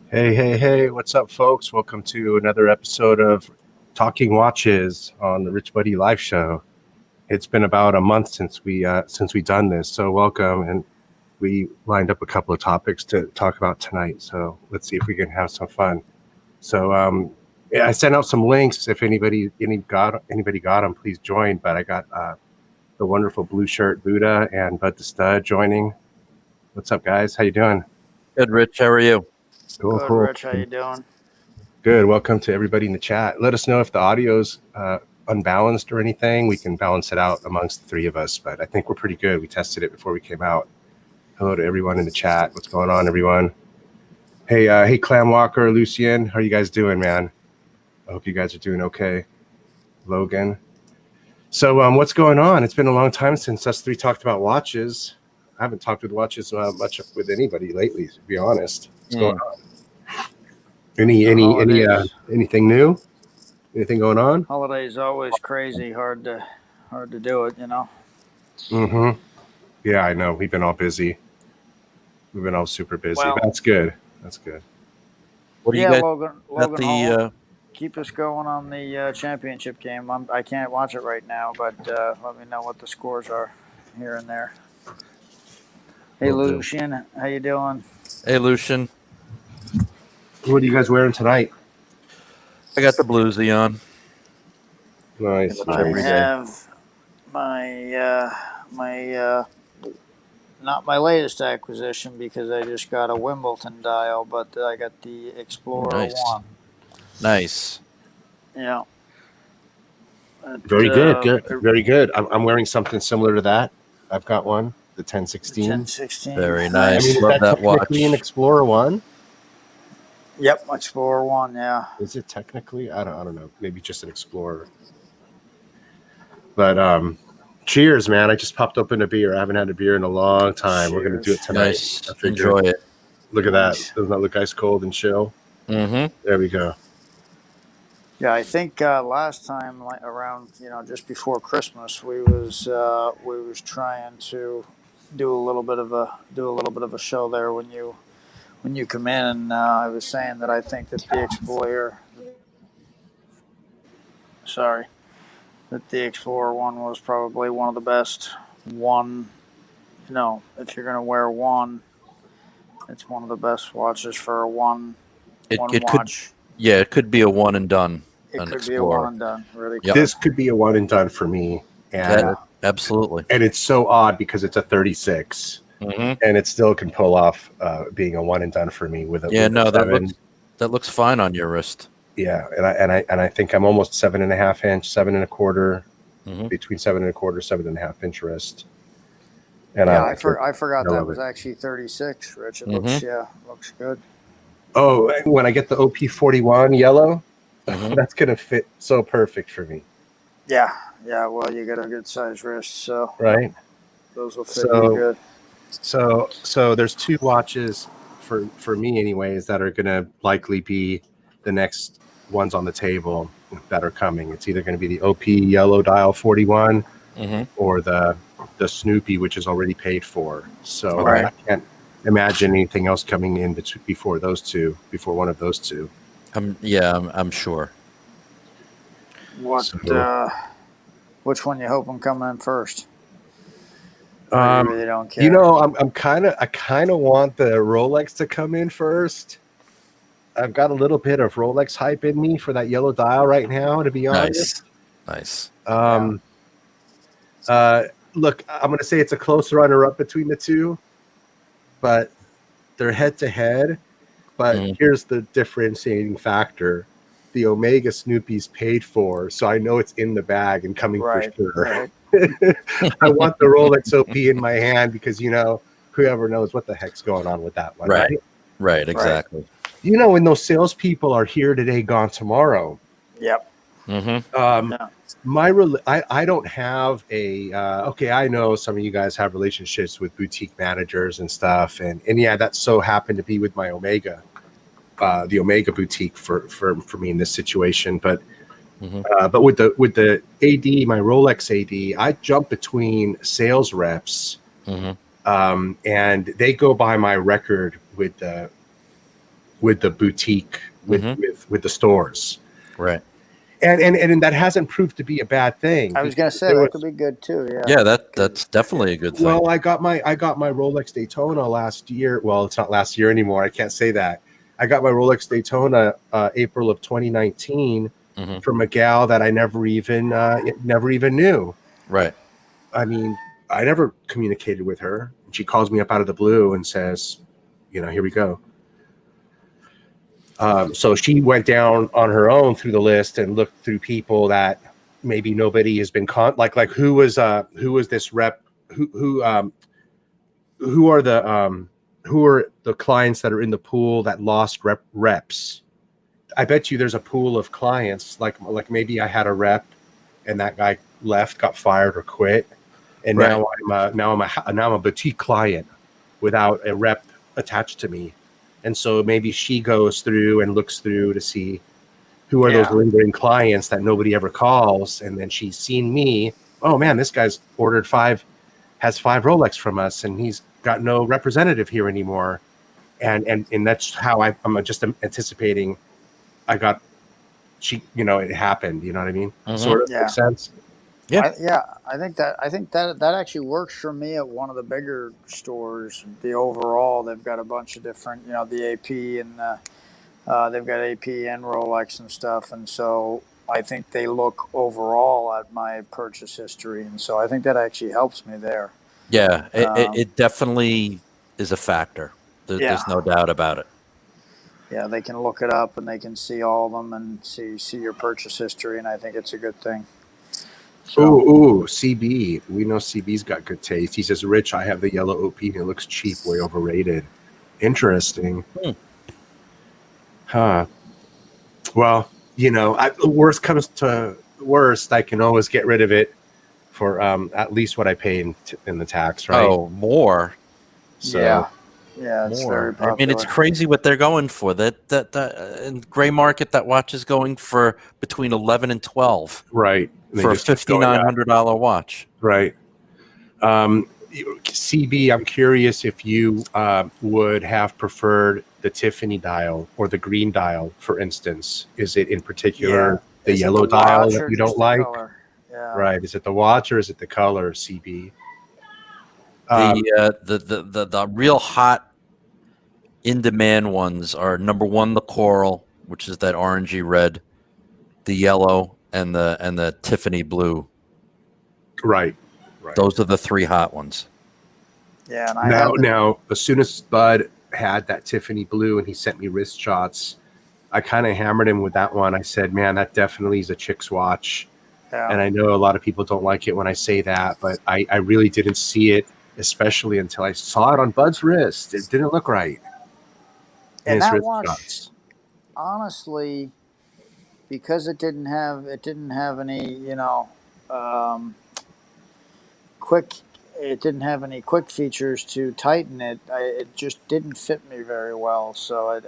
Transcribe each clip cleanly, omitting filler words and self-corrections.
Hey, what's up, folks? Welcome to another episode of Talking Watches on the RichBuddy live show. It's been about a month since we done this, so welcome. And we lined up a couple of topics to talk about tonight, so let's see if we can have some fun. So I sent out some links. If anybody got them, please join. But I got the wonderful Blue Shirt Buddha and Bud the Stud joining. What's up, guys? How you doing? Good, Rich. How are you? Good, Rich. How you doing? Good. Welcome to everybody in the chat. Let us know if the audio's unbalanced or anything. We can balance it out amongst the three of us, but I think we're pretty good. We tested it before we came out. Hello to everyone in the chat. What's going on, everyone? Hey, Clam Walker, Lucien. How are you guys doing, man? I hope you guys are doing okay. Logan. So what's going on? It's been a long time since us three talked about watches. I haven't talked with watches much with anybody lately, to be honest. What's going on? Anything new? Anything going on? Holidays always crazy, hard to do it, you know. Mm-hmm. Yeah, I know. We've been all busy. We've been all super busy. Well, but that's good. That's good. What do you guys? Logan Hall, keep us going on the championship game. I can't watch it right now, but let me know what the scores are here and there. Hey, Lucien, how you doing? Hey, Lucien. What are you guys wearing tonight? I got the bluesy on. Nice. I have my not my latest acquisition because I just got a Wimbledon dial, but I got the Explorer 1. Nice. Yeah. Very good. Very good. I'm wearing something similar to that. I've got one, the 1016. 1016. Very nice. I mean, Love that watch. An Explorer 1? Yep, Explorer 1, yeah. Is it technically? I don't know. Maybe just an Explorer. But cheers, man. I just popped open a beer. I haven't had a beer in a long time. Cheers. We're going to do it tonight. Nice. Enjoy it. Look at that. Doesn't that look ice cold and chill? Mm-hmm. There we go. Yeah, I think last time around, just before Christmas, we was trying to do a little bit of a show there when you come in, and I was saying that I think that the Explorer 1 was probably one of the best one. If you're gonna wear one, it's one of the best watches for a one watch. It could be a one and done. It could be a one and done. Really. Yep. This could be a one and done for me. And absolutely. And it's so odd because it's a 36. Mm-hmm. And it still can pull off being a one and done for me with a that looks fine on your wrist. Yeah, and I think I'm almost 7.5 inch, 7 1/4, between 7 1/4, 7.5 inch wrist. And I forgot that was actually 36, Rich. It looks good. Oh, when I get the OP41 yellow, that's gonna fit so perfect for me. Yeah. Well, you got a good size wrist, so right. Those will fit you good. So there's two watches for me anyways that are gonna likely be the next ones on the table that are coming. It's either going to be the OP yellow dial 41 or the Snoopy, which is already paid for. So I can't imagine anything else coming in before one of those two. I'm sure. Which one you hope I'm coming in first? You really don't care. I kind of want the Rolex to come in first. I've got a little bit of Rolex hype in me for that yellow dial right now, to be honest. Nice. Look, I'm going to say it's a close runner-up between the two, but they're head-to-head. But here's the differentiating factor. The Omega Snoopy's paid for, so I know it's in the bag and coming for sure. Right. I want the Rolex OP in my hand because, whoever knows what the heck's going on with that one. Right, exactly. Right. When those salespeople are here today, gone tomorrow. Yep. I don't have I know some of you guys have relationships with boutique managers and stuff. And that so happened to be with my Omega, the Omega boutique for me in this situation. But with the AD, my Rolex AD, I jump between sales reps and they go by my record with the with the boutique, with the stores. Right. And that hasn't proved to be a bad thing. I was going to say that could be good too. Yeah. Yeah, that's definitely a good thing. Well, I got my Rolex Daytona last year. Well, it's not last year anymore. I can't say that. I got my Rolex Daytona April of 2019 from a gal that I never even knew. Right. I mean, I never communicated with her. She calls me up out of the blue and says, here we go. So she went down on her own through the list and looked through people that maybe nobody has been like who was this rep, who are the clients that are in the pool that lost reps. I bet you there's a pool of clients like maybe I had a rep and that guy left, got fired or quit, and now I'm a boutique client without a rep attached to me. And so maybe she goes through and looks through to see who are those lingering clients that nobody ever calls. And then she's seen me. Oh man, this guy's has 5 Rolex from us, and he's got no representative here anymore. And that's how I'm just anticipating. It happened. You know what I mean? Sort of makes sense. Yeah. I think that actually works for me at one of the bigger stores. The overall, they've got a bunch of different, the AP and they've got AP and Rolex and stuff. And so I think they look overall at my purchase history. And so I think that actually helps me there. Yeah, it definitely is a factor. There's no doubt about it. Yeah, they can look it up and they can see all of them and see your purchase history. And I think it's a good thing. So. Ooh, CB. We know CB's got good taste. He says, Rich, I have the yellow OP and it looks cheap, way overrated. Interesting. Huh. Well, worst comes to worst, I can always get rid of it for at least what I pay in the tax, right? Oh, more. So, yeah, it's more. very popular. I mean, it's crazy what they're going for. That in gray market, that watch is going for between 11 and 12. Right. For a $5,900 watch. Right. CB, I'm curious if you would have preferred the Tiffany dial or the green dial, for instance. Is it in particular the yellow dial that you don't like? Yeah. Right. Is it the watch or is it the color, CB? The real hot in-demand ones are number 1, the coral, which is that orangey red, the yellow, and the Tiffany blue. Right. Those are the 3 hot ones. Yeah. And now, as soon as Bud had that Tiffany blue and he sent me wrist shots, I kind of hammered him with that one. I said, man, that definitely is a chick's watch. Yeah. And I know a lot of people don't like it when I say that, but I really didn't see it, especially until I saw it on Bud's wrist. It didn't look right. And that watch, honestly, because it didn't have any, quick features to tighten it. It just didn't fit me very well. So it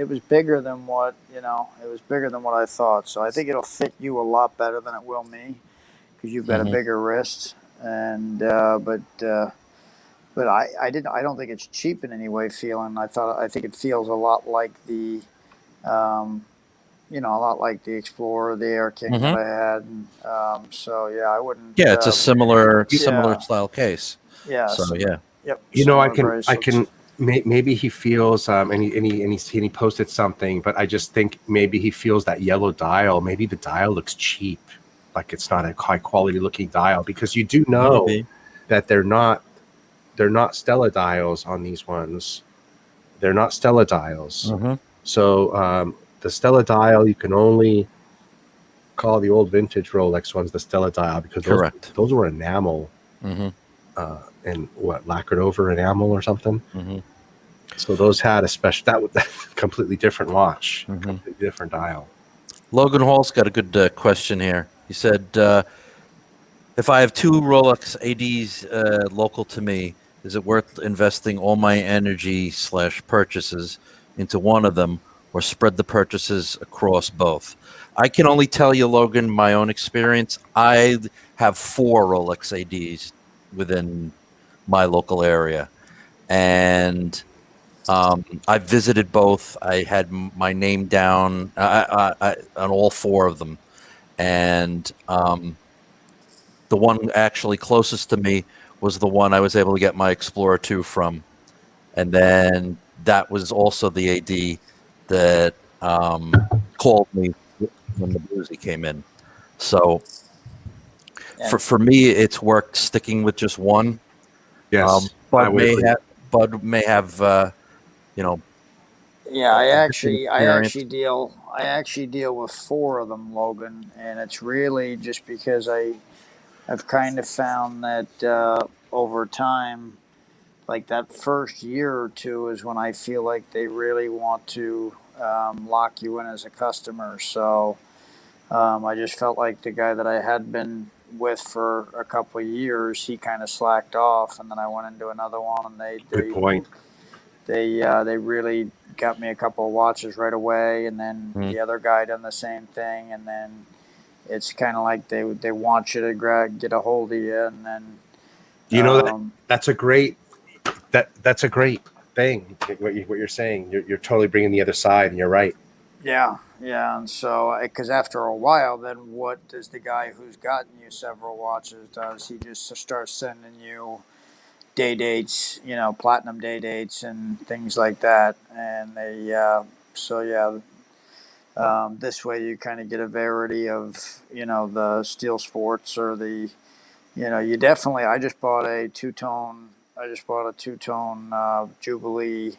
was bigger than what I thought. So I think it'll fit you a lot better than it will me, because you've got a bigger wrist. And but I don't think it's cheap in any way. I think it feels a lot like the Explorer, the Air King that I had. And, so yeah, I wouldn't. Yeah, it's a similar style case. Yeah. So yeah. Yep. I can. Maybe he feels, and he posted something, but I just think maybe he feels that yellow dial. Maybe the dial looks cheap, like it's not a high quality looking dial, because you do know that they're not Stella dials on these ones. They're not Stella dials. So the Stella dial, you can only call the old vintage Rolex ones the Stella dial, because those were enamel and lacquered over enamel or something. So those had that completely different watch, completely different dial. Logan Hall's got a good question here. He said, if I have 2 Rolex ADs local to me, is it worth investing all my energy / purchases into one of them, or spread the purchases across both? I can only tell you, Logan, my own experience. I have 4 Rolex ADs within my local area, and I visited both. I had my name down on all four of them, and the one actually closest to me was the one I was able to get my Explorer 2 from, and then that was also the AD that called me when the bluesy came in. So And for me, it's worked sticking with just one. Yes, I Bud would may agree. have Bud may have you know yeah, a different experience. I actually deal with four of them, Logan, and it's really just because I've kind of found that over time, like that first year or two is when I feel like they really want to lock you in as a customer. So I just felt like the guy that I had been with for a couple of years, he kind of slacked off, and then I went into another one, and Good point. they really got me a couple of watches right away, and then Mm. the other guy done the same thing, and then it's kind of like they want you to get a hold of you, and then You know that um, that's a great that's a great thing. What you're saying, you're totally bringing the other side, and you're right. yeah, and so because after a while, then what does the guy who's gotten you several watches does? He just starts sending you day dates, platinum day dates and things like that, and so yeah, this way you kind of get a variety of the steel sports or you definitely. I just bought a two tone Jubilee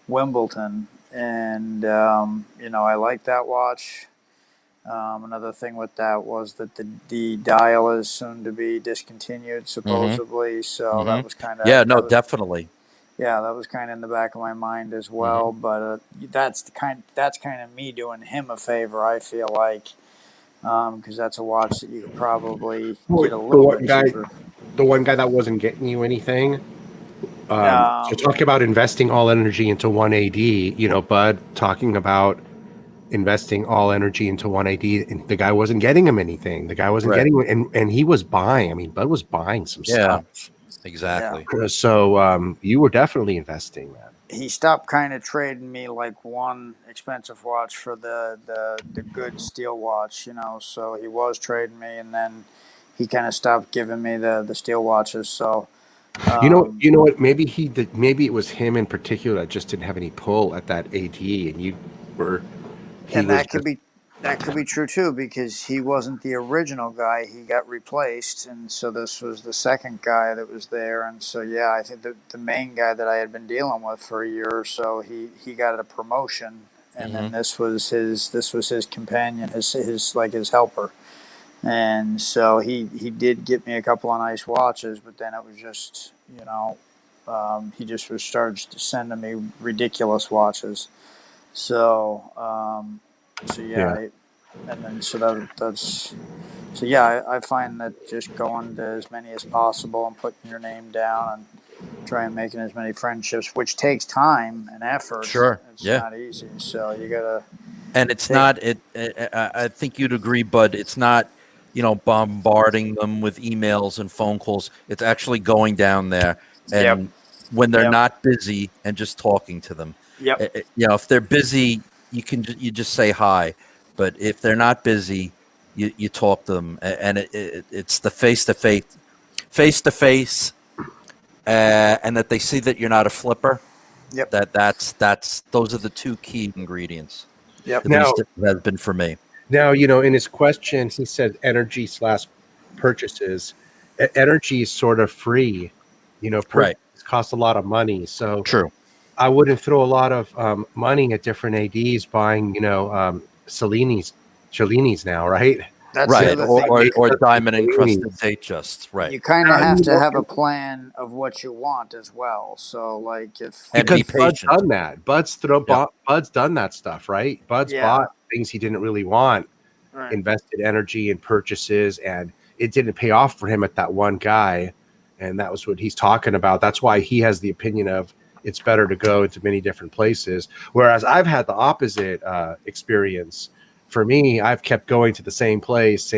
Wimbledon, and I like that watch. Another thing with that was that the dial is soon to be discontinued, Mm-hmm. supposedly. So Mm-hmm. that was kind of Yeah, no, definitely. yeah, that was kind of in the back of my mind as Mm-hmm. well. But that's kind of me doing him a favor. I feel like because that's a watch that you could probably Well, get a little bit cheaper. the one guy that wasn't getting you anything. So Um, talking about investing all energy into one AD, Bud talking about investing all energy into one AD, and the guy wasn't getting him anything. The guy wasn't Right. getting, and he was buying. I mean, Bud was buying some Yeah, stuff. yeah, exactly. So you were definitely investing, man. he stopped kind of trading me like one expensive watch for the good steel watch, So he was trading me, and then he kind of stopped giving me the steel watches. So um, You know what? Maybe he did. Maybe it was him in particular that just didn't have any pull at that AD, and were. He and was just. that could be true too because he wasn't the original guy. He got replaced, and so this was the second guy that was there. And so yeah, I think the main guy that I had been dealing with for a year or so, he got a promotion, and Mm-hmm. then this was his companion, his like his helper. And so he did get me a couple of nice watches, but then it was just he just was started sending me ridiculous watches. So so yeah, Yeah. and then so that's so yeah, I find that just going to as many as possible and putting your name down and trying making as many friendships, which takes time and effort. Sure. It's Yeah. not easy, so you gotta And it's take. not it, I think you'd agree, Bud. It's not bombarding them with emails and phone calls. It's actually going down there, Yep. and when they're Yep. not busy, and just talking to them. Yep. If they're busy, you just say hi, but if they're not busy, you talk to them, and it's the face to face, and that they see that you're not a flipper. Yep. That's those are the two key ingredients. Yep. At Now, least it has been for me. in his question, he said energy slash purchases. Energy is sort of free. Right. Purchases cost a lot of money, so True. I wouldn't throw a lot of money at different ADs buying, Cellini's now, right? That's the Right. other Or thing. or, You or diamond encrusted Cellinis. date just right. you kind of Now, have to have a plan of what you want as well. So like if And because be Bud's patient. done that. Yep. Bud's done that stuff, right? Bud's yeah, bought things he didn't really want, right. invested energy in purchases, and it didn't pay off for him at that one guy. And that was what he's talking about. That's why he has the opinion of it's better to go into many different places. Whereas I've had the opposite experience. For me, I've kept going to the same place,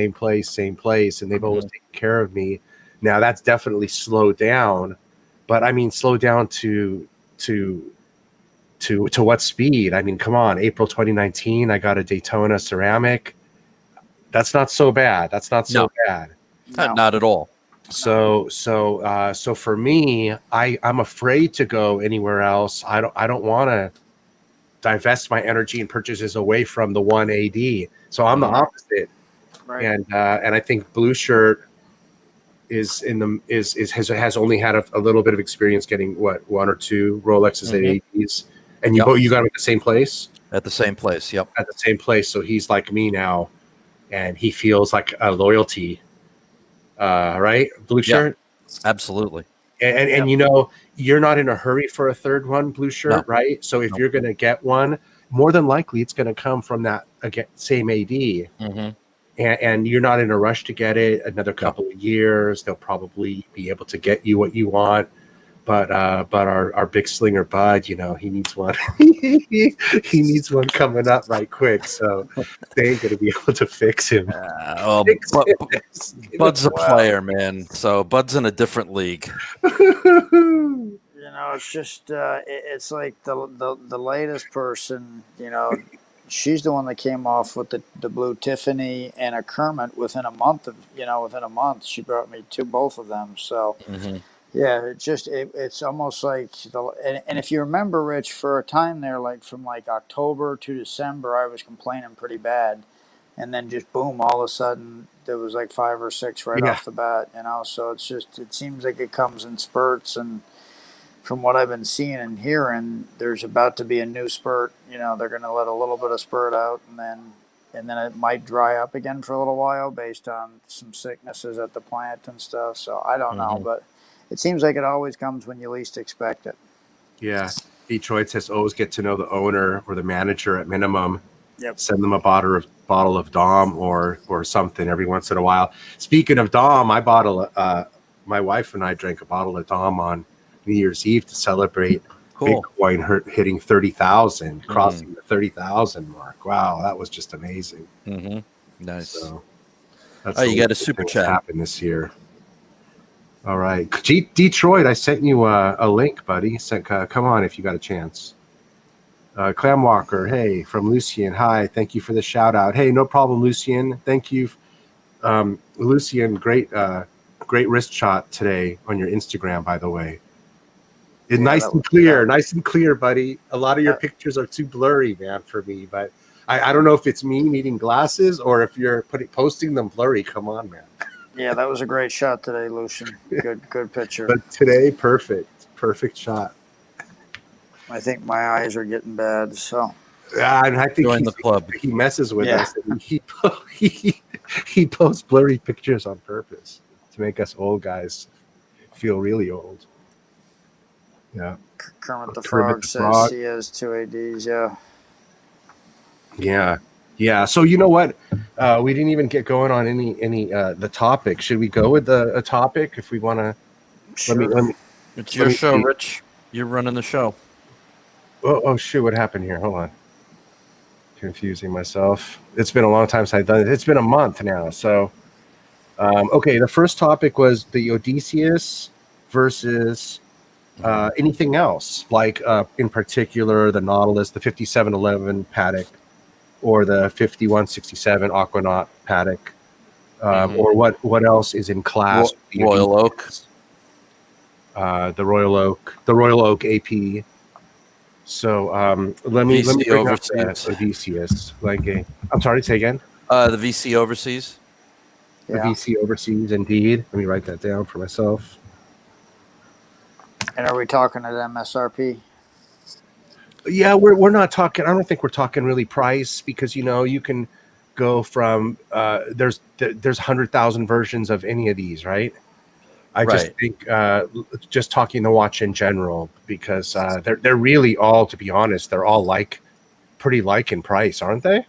and they've always taken care of me. Now that's definitely slowed down, but I mean, slow down to to what speed? I mean, come on, April 2019, I got a Daytona ceramic. That's not so bad. That's not so bad. No. Not at all. So for me, I'm afraid to go anywhere else. I don't want to divest my energy and purchases away from the one AD. So I'm the opposite. Right. And I think Blue Shirt is has only had a little bit of experience getting what, one or two Rolexes at ADs, and you got them at the same place. At the same place, yep. At the same place. So he's like me now, and he feels like a loyalty. Right, Blue Shirt. Absolutely. And you know, you're not in a hurry for a third one, Blue Shirt, right? So if you're going to get one, more than likely it's going to come from that same AD. And you're not in a rush to get it. Another couple of years, they'll probably be able to get you what you want. But our big slinger Bud, you know, he needs one. He needs one coming up right quick. So they ain't gonna be able to fix him. Bud's a player, man. So Bud's in a different league. You know, it's just it's like the latest person. You know, she's the one that came off with the blue Tiffany and a Kermit within a month she brought me both of them. So yeah, it's almost like and if you remember, Rich, for a time there, like from like October to December, I was complaining pretty bad, and then just boom, all of a sudden there was like 5 or 6 right off the bat. You know, so it seems like it comes in spurts, and from what I've been seeing and hearing, there's about to be a new spurt. You know, they're going to let a little bit of spurt out, and then it might dry up again for a little while based on some sicknesses at the plant and stuff. So I don't know, but it seems like it always comes when you least expect it. Yeah. Detroit says always get to know the owner or the manager at minimum. Yep. Send them a bottle of Dom or something every once in a while. Speaking of Dom, my wife and I drank a bottle of Dom on New Year's Eve to celebrate Bitcoin hitting 30,000, crossing the 30,000 mark. Wow, that was just amazing. Nice. So that's you got a super chat happen this year. All right, Detroit, I sent you a link, buddy. Come on if you got a chance. Clam Walker, hey, from Lucien. Hi, thank you for the shout out. Hey, no problem, Lucien. Thank you, Lucien. Great wrist shot today on your Instagram, by the way. Nice and clear, buddy. A lot of your pictures are too blurry, man, for me. But I don't know if it's me needing glasses or if you're posting them blurry. Come on, man. Yeah, that was a great shot today, Lucian. Good picture. But today, perfect shot. I think my eyes are getting bad, so. And I think join the club. He messes with us. And he posts blurry pictures on purpose to make us old guys feel really old. Yeah. Kermit the Frog says he has 2 ADs. Yeah. So you know what? We didn't even get going on any the topic. Should we go with a topic if we want to? Sure. Let me. It's your show, Rich. You're running the show. Oh shoot! What happened here? Hold on. Confusing myself. It's been a long time since I've done it. It's been a month now. So, okay. The first topic was the Odysseus versus. Anything else, like in particular the Nautilus, the 5711 Patek, or the 5167 Aquanaut Patek, or what else is in class? Royal Oak, the Royal Oak AP. So let me bring up that Odysseus. I'm sorry, say again. The VC Overseas. The VC Overseas, indeed. Let me write that down for myself. And are we talking at MSRP? Yeah, we're not talking. I don't think we're talking really price because you can go from there's 100,000 versions of any of these, right? I just think just talking the watch in general because they're really all, to be honest, they're all pretty in price, aren't they?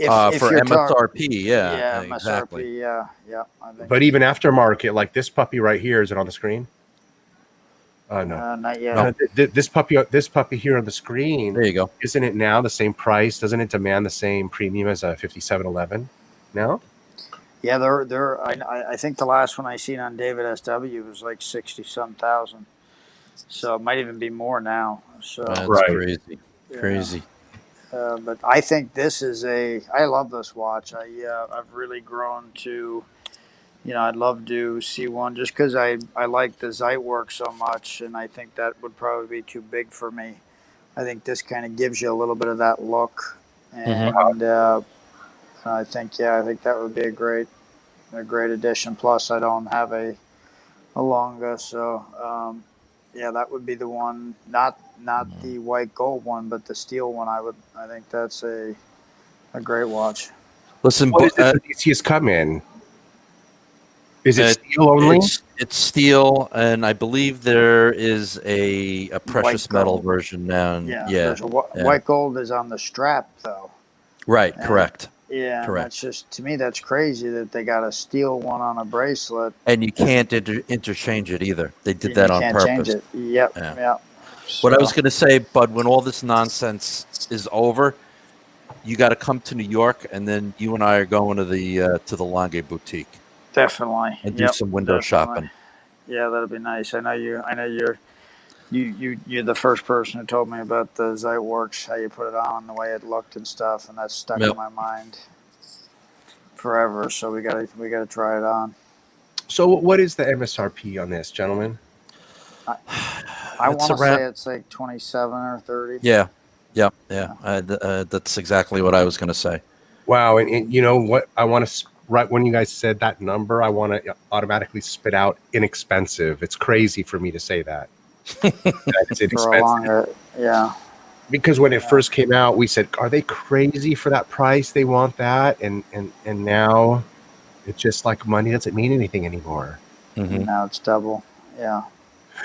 If for MSRP, yeah, MSRP, exactly. yeah. I think. But even aftermarket, like this puppy right here, is it on the screen? No, not yet. No, this puppy here on the screen. There you go. Isn't it now the same price? Doesn't it demand the same premium as a 5711? No. Yeah, they're. I think the last one I seen on David SW was like 60-some thousand. So it might even be more now. So That's Right. crazy. yeah. Crazy. But I think this is I love this watch. I've really grown to, I'd love to see one just because I like the Zeitwerk so much, and I think that would probably be too big for me. I think this kind of gives you a little bit of that look, and I think that would be a great addition. Plus, I don't have a Lange, so that would be the one. Not the white gold one, but the steel one. I think that's a great watch. Listen, What is it that these has come in? Is it steel only? It's steel, and I believe there is a precious metal version now. And There's white gold is on the strap though. Right. And, correct. Yeah, Correct. that's just, to me, that's crazy that they got a steel one on a bracelet. And you can't interchange it either. They did And that you on can't purpose. change it. Yep. Yeah. Yeah. What I was going to say, Bud, when all this nonsense is over, you got to come to New York, and then you and I are going to the Lange boutique Definitely. and do some window shopping. Yeah, that'd be nice. I know you're the first person who told me about the Zeitwerks, how you put it on, the way it looked and stuff, and that's stuck in my mind forever. So we gotta try it on. So what is the MSRP on this, gentlemen? I want to say it's like 27 or 30. Yeah. That's exactly what I was going to say. Wow, and you know what? I want to, right when you guys said that number, I want to automatically spit out inexpensive. It's crazy for me to say that. It's inexpensive. Yeah. Because when it first came out, we said, "Are they crazy for that price? They want that," and now it's just like money doesn't mean anything anymore. Mm-hmm. Now it's double. Yeah.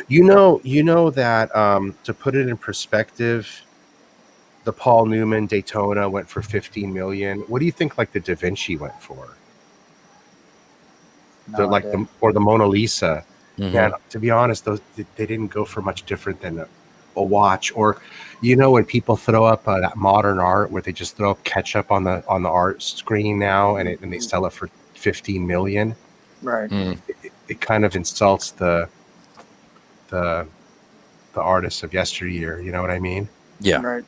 You know that to put it in perspective, the Paul Newman Daytona went for $15 million. What do you think like the Da Vinci went for? Or the Mona Lisa. Mm-hmm. Man, to be honest, they didn't go for much different than a watch. Or, when people throw up that modern art where they just throw up ketchup on the art screen now, and they sell it for $15 million. Right. It kind of insults the artists of yesteryear. You know what I mean? Yeah. Right.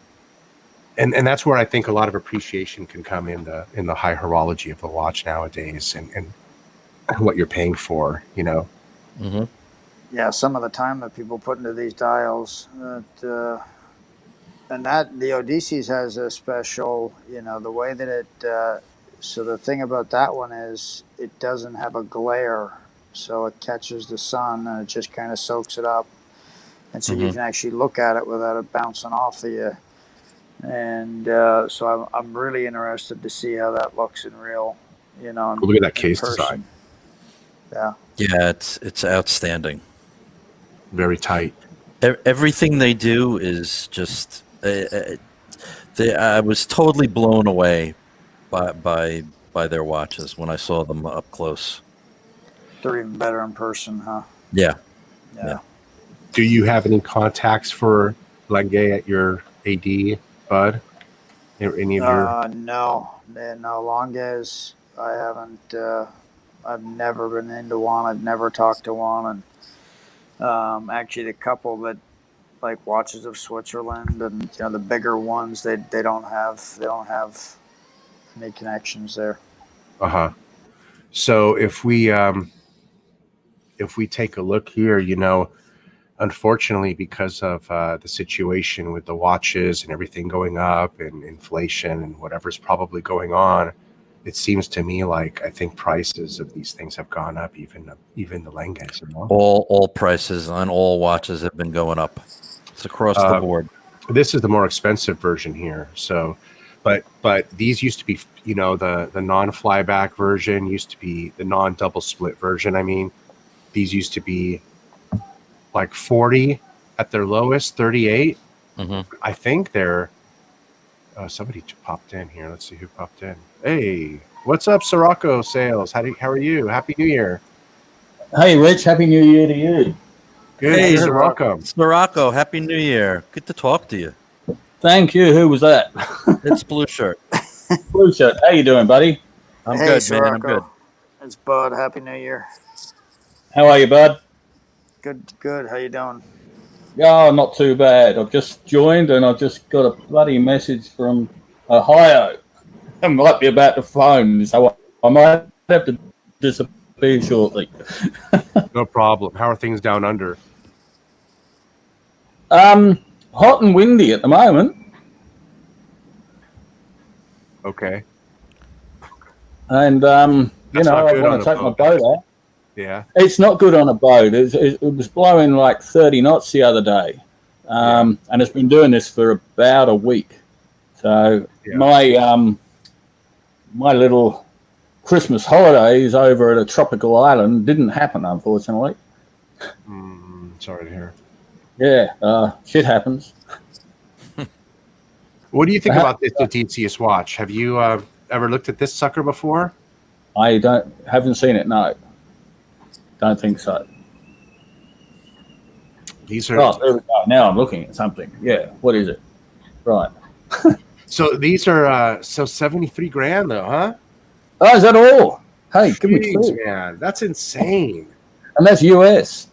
And that's where I think a lot of appreciation can come in the high horology of the watch nowadays, and what you're paying for. Mm-hmm. Yeah, some of the time that people put into these dials, and that the Odysseus has a special, the way that it. So the thing about that one is it doesn't have a glare, so it catches the sun and it just kind of soaks it up, and so you can actually look at it without it bouncing off of you. And so I'm really interested to see how that looks in real, Look at that case design. Yeah. Yeah, it's outstanding. Very tight. Everything they do is just. I was totally blown away by their watches when I saw them up close. They're even better in person, huh? Yeah. Do you have any contacts for Lange at your AD, Bud? Any of your? No, Langes. I haven't. I've never been into one. I've never talked to one, and actually, the couple that like Watches of Switzerland and the bigger ones, they don't have any connections there. So if we take a look here, unfortunately, because of the situation with the watches and everything going up and inflation and whatever's probably going on, it seems to me like I think prices of these things have gone up, even the Langes. All prices on all watches have been going up. It's across the board. This is the more expensive version here. So, but these used to be, the non-flyback version used to be the non-double split version. I mean, these used to be like 40 at their lowest, 38. Mm-hmm. I think they're. Somebody popped in here. Let's see who popped in. Hey, what's up, Sirocco Sales? How are you? Happy New Year. Hey, Rich. Happy New Year to you. Good. Hey, you're welcome. Sirocco, Happy New Year. Good to talk to you. Thank you. Who was that? It's Blue Shirt. Blue Shirt. How you doing, buddy? I'm good, Sirocco. man. I'm good. It's Bud. Happy New Year. How are you, bud? Good. How you doing? Yeah, not too bad. I've just joined and I've just got a bloody message from Ohio. I might be about to phone, so I might have to disappear shortly. No problem. How are things down under? Hot and windy at the moment, Okay. and That's not I good want on to a take my boat. boat out. Yeah. It's not good on a boat. It was blowing like 30 knots the other day, and it's been doing this for about a week. So my little Christmas holidays over at a tropical island didn't happen, unfortunately. Sorry to hear. Yeah, shit happens. What do you think about this Odysseus watch? Have you ever looked at this sucker before? I haven't seen it. No, don't think so. These are there we go. Now I'm looking at something. Yeah, what is it? Right. so these are 73 grand though, huh? Oh, is that all? Hey, give me Jeez, two. man, that's insane. And that's US.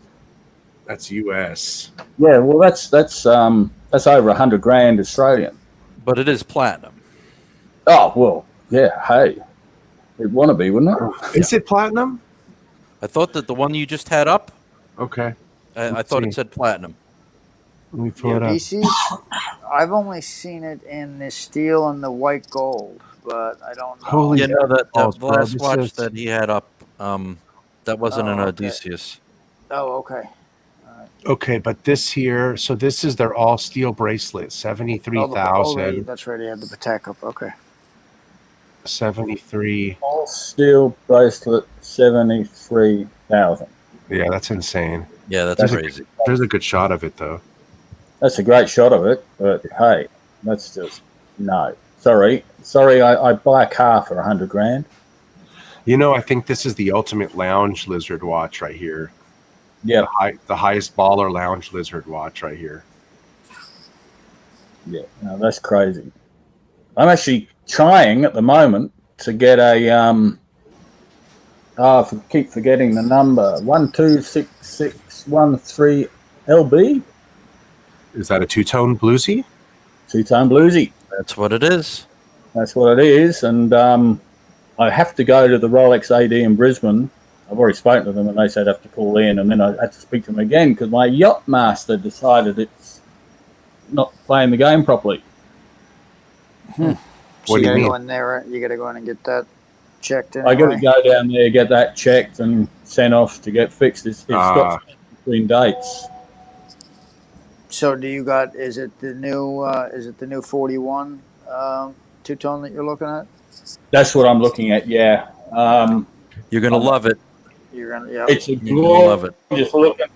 That's US. Yeah, well, that's over 100 grand Australian. But it is platinum. Oh well, yeah. Hey, it'd want to be, wouldn't it? Is it platinum? I thought that the one you just had up, Okay. I thought it said platinum. Let me pull it up. I've only seen it in the steel and the white gold, but I don't know. Holy Yeah, no, the balls, last bro. watch that he had up, that wasn't an Odysseus. Oh, okay. Okay, but this here, so this is their all steel bracelet, 73,000. That's right. He had the Patek up. Okay. 73. All steel bracelet, 73,000. Yeah, that's insane. Yeah, that's crazy. There's a good shot of it though. That's a great shot of it, but hey, that's just no. Sorry, I buy a car for 100 grand. You know, I think this is the ultimate lounge lizard watch right here. Yeah, the highest baller lounge lizard watch right here. Yeah, no, that's crazy. I'm actually trying at the moment to get a I keep forgetting the number. 126613 LB. Is that a two-tone bluesy? Two-tone bluesy. That's what it is. That's what it is, and I have to go to the Rolex AD in Brisbane. I've already spoken to them, and they said I have to call in, and then I had to speak to them again because my yacht master decided it's not playing the game properly. What do you gotta mean? go in there. You got to go in and get that checked in. I got to go down there, get that checked, and sent off to get fixed. It's got between dates. So do you got? Is it the new 41 two-tone that you're looking at? That's what I'm looking at. Yeah. You're gonna love it. You're gonna. Yeah. It's a love it. Just looking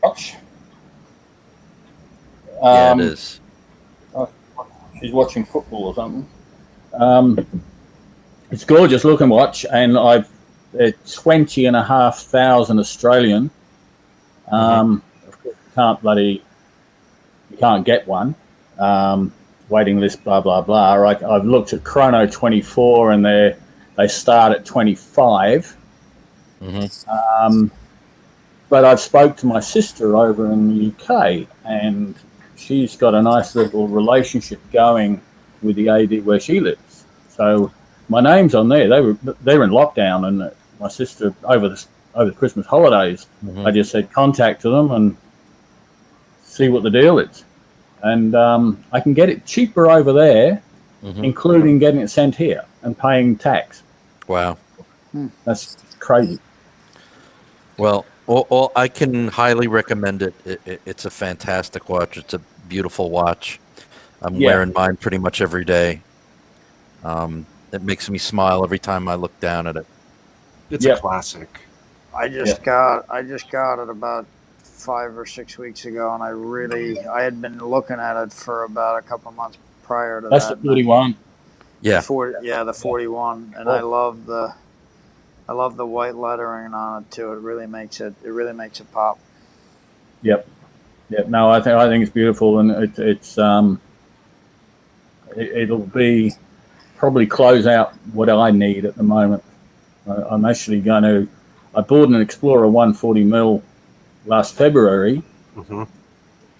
watch. Yeah, it is. She's watching football or something. It's gorgeous looking watch, and I've 20,500 Australian. Of course, you can't get one. Waiting list, blah blah blah. I've looked at Chrono 24, and they start at 25. But I've spoke to my sister over in the UK, and she's got a nice little relationship going with the AD where she lives. So my name's on there. They're in lockdown, and my sister over the Christmas holidays, I just said contact them and see what the deal is, and I can get it cheaper over there, including getting it sent here and paying tax. Wow, that's crazy. Well, I can highly recommend it. It's a fantastic watch. It's a beautiful watch. I'm wearing mine pretty much every day. It makes me smile every time I look down at it. It's a classic. I just got it about 5 or 6 weeks ago, and I had been looking at it for about a couple of months prior to That's that. the 41. Yeah. The 41, and I love the white lettering on it too. It really makes it pop. Yep. No, I think it's beautiful, and it'll be probably close out what I need at the moment. I'm actually going to. I bought an Explorer 140mm last February,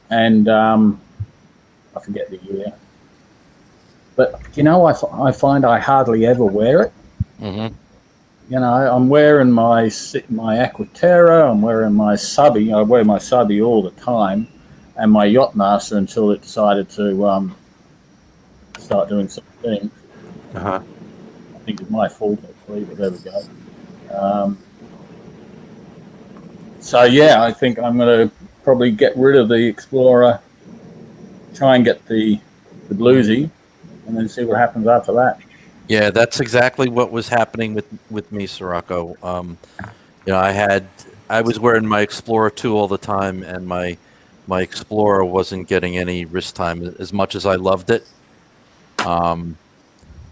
and I forget the year. But I find I hardly ever wear it. Mm-hmm. I'm wearing my Aquaterra, I'm wearing my subby. I wear my subby all the time, and my Yachtmaster until it decided to start doing something. Uh-huh. I think it's my fault, actually, but there we go. So yeah, I think I'm going to probably get rid of the Explorer, try and get the Bluesy, and then see what happens after that. Yeah, that's exactly what was happening with me, Sirocco. I was wearing my Explorer 2 all the time, and my Explorer wasn't getting any wrist time as much as I loved it.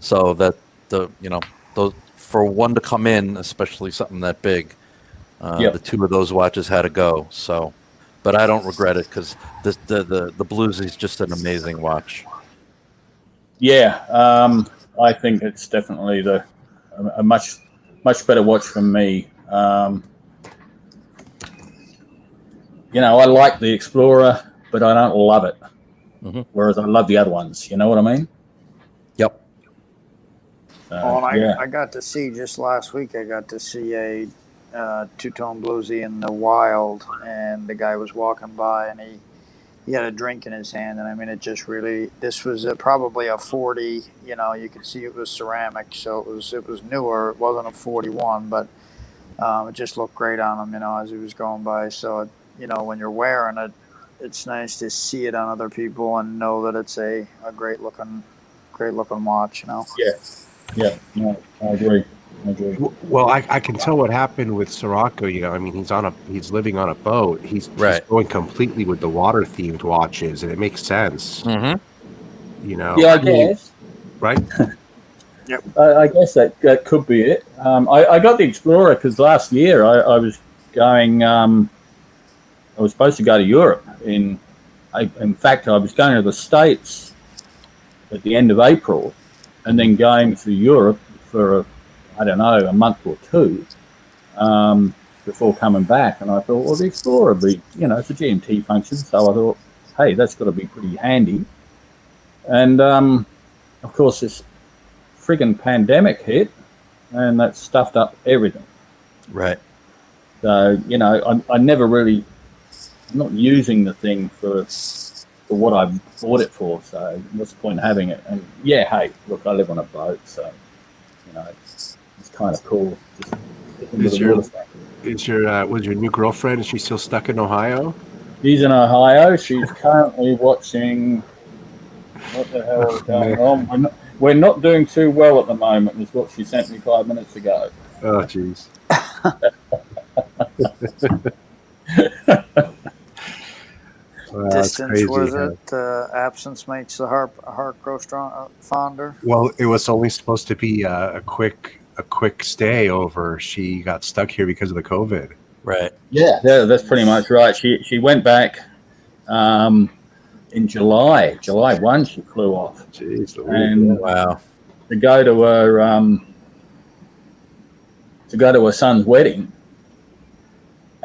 So that those for one to come in, especially something that big, the two of those watches had to go. So, but I don't regret it because the Bluesy is just an amazing watch. Yeah, I think it's definitely a much better watch for me. I like the Explorer, but I don't love it. Mm-hmm. Whereas I love the other ones. You know what I mean? Yep. I got to see just last week. I got to see a two-tone Bluesy in the wild, and the guy was walking by, and he had a drink in his hand, and I mean, it just really. This was probably a 40. You could see it was ceramic, so it was newer. It wasn't a 41, but it just looked great on him, as he was going by. So, when you're wearing it, it's nice to see it on other people and know that it's a great looking watch. Yeah, no, I agree. Well, I can tell what happened with Sirocco. I mean, he's living on a boat. He's going completely with the water themed watches, and it makes sense. Mm-hmm. Yeah, I guess. Right. Yep. I guess that could be it. I got the Explorer because last year I was going. I was supposed to go to Europe. In fact, I was going to the States at the end of April, and then going to Europe for a month or two before coming back. And I thought, well, the Explorer would be, it's a GMT function. So I thought, hey, that's got to be pretty handy. And of course, this friggin' pandemic hit, and that stuffed up everything. Right. So I never really, I'm not using the thing for what I bought it for. So what's the point in having it? And yeah, hey, look, I live on a boat, so it's kind of cool. Was your new girlfriend? Is she still stuck in Ohio? She's in Ohio. She's currently watching. What the hell is going on? We're not doing too well at the moment, is what she sent me 5 minutes ago. Oh, jeez. Distance, was it? Absence makes the heart grow fonder. Well, it was only supposed to be a quick stay over. She got stuck here because of the COVID. Right. Yeah, that's pretty much right. She went back in July 1. She flew off. Jeez, and wow. To go to her son's wedding.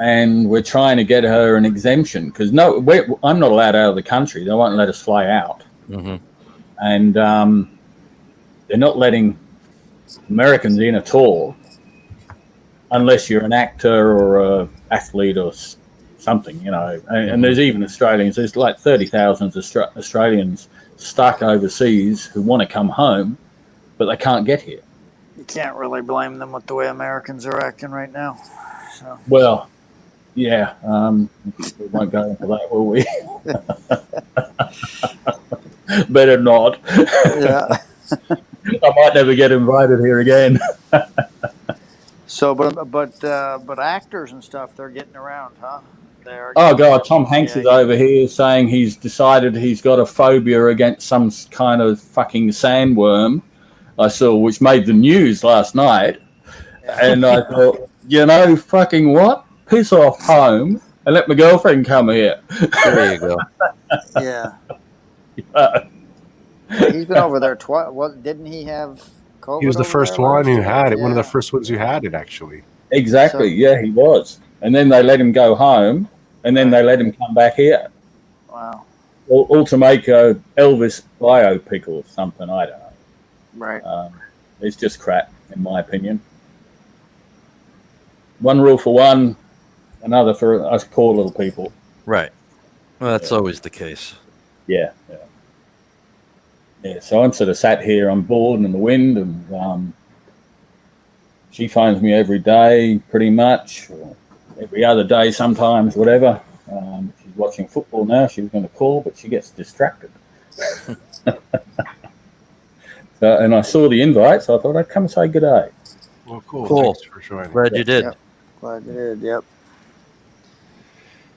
And we're trying to get her an exemption because I'm not allowed out of the country. They won't let us fly out. Mm-hmm. And they're not letting Americans in at all unless you're an actor or an athlete or something, And there's even Australians. There's like 30,000 Australians stuck overseas who want to come home, but they can't get here. You can't really blame them with the way Americans are acting right now. So. Well, yeah, we won't go into that, will we? Better not. Yeah. I might never get invited here again. So, but actors and stuff, they're getting around, huh? Oh God, Tom Hanks is over here saying he's decided he's got a phobia against some kind of fucking sandworm I saw, which made the news last night, and I thought, fucking what? Piss off home and let my girlfriend come here. There you go. Yeah. He's been over there twice. What, didn't he have COVID? He was the first one who had it. Yeah. One of the first ones who had it, actually. Exactly. So, yeah, he was. And then they let him go home, and then they let him come back here. Wow. Wow. Or to make a Elvis biopic or something. I don't know. Right. It's just crap, in my opinion. One rule for one, another for us poor little people. Right. Well, that's Yeah. always the case. Yeah. So I'm sort of sat here, I'm bored and in the wind, and she phones me every day, pretty much, or every other day sometimes, whatever. She's watching football now. She was going to call, but she gets distracted. And I saw the invite, so I thought I'd come and say good day. Well, cool. Cool. Thanks for joining. Glad you did. Yep. Glad you did. Yep.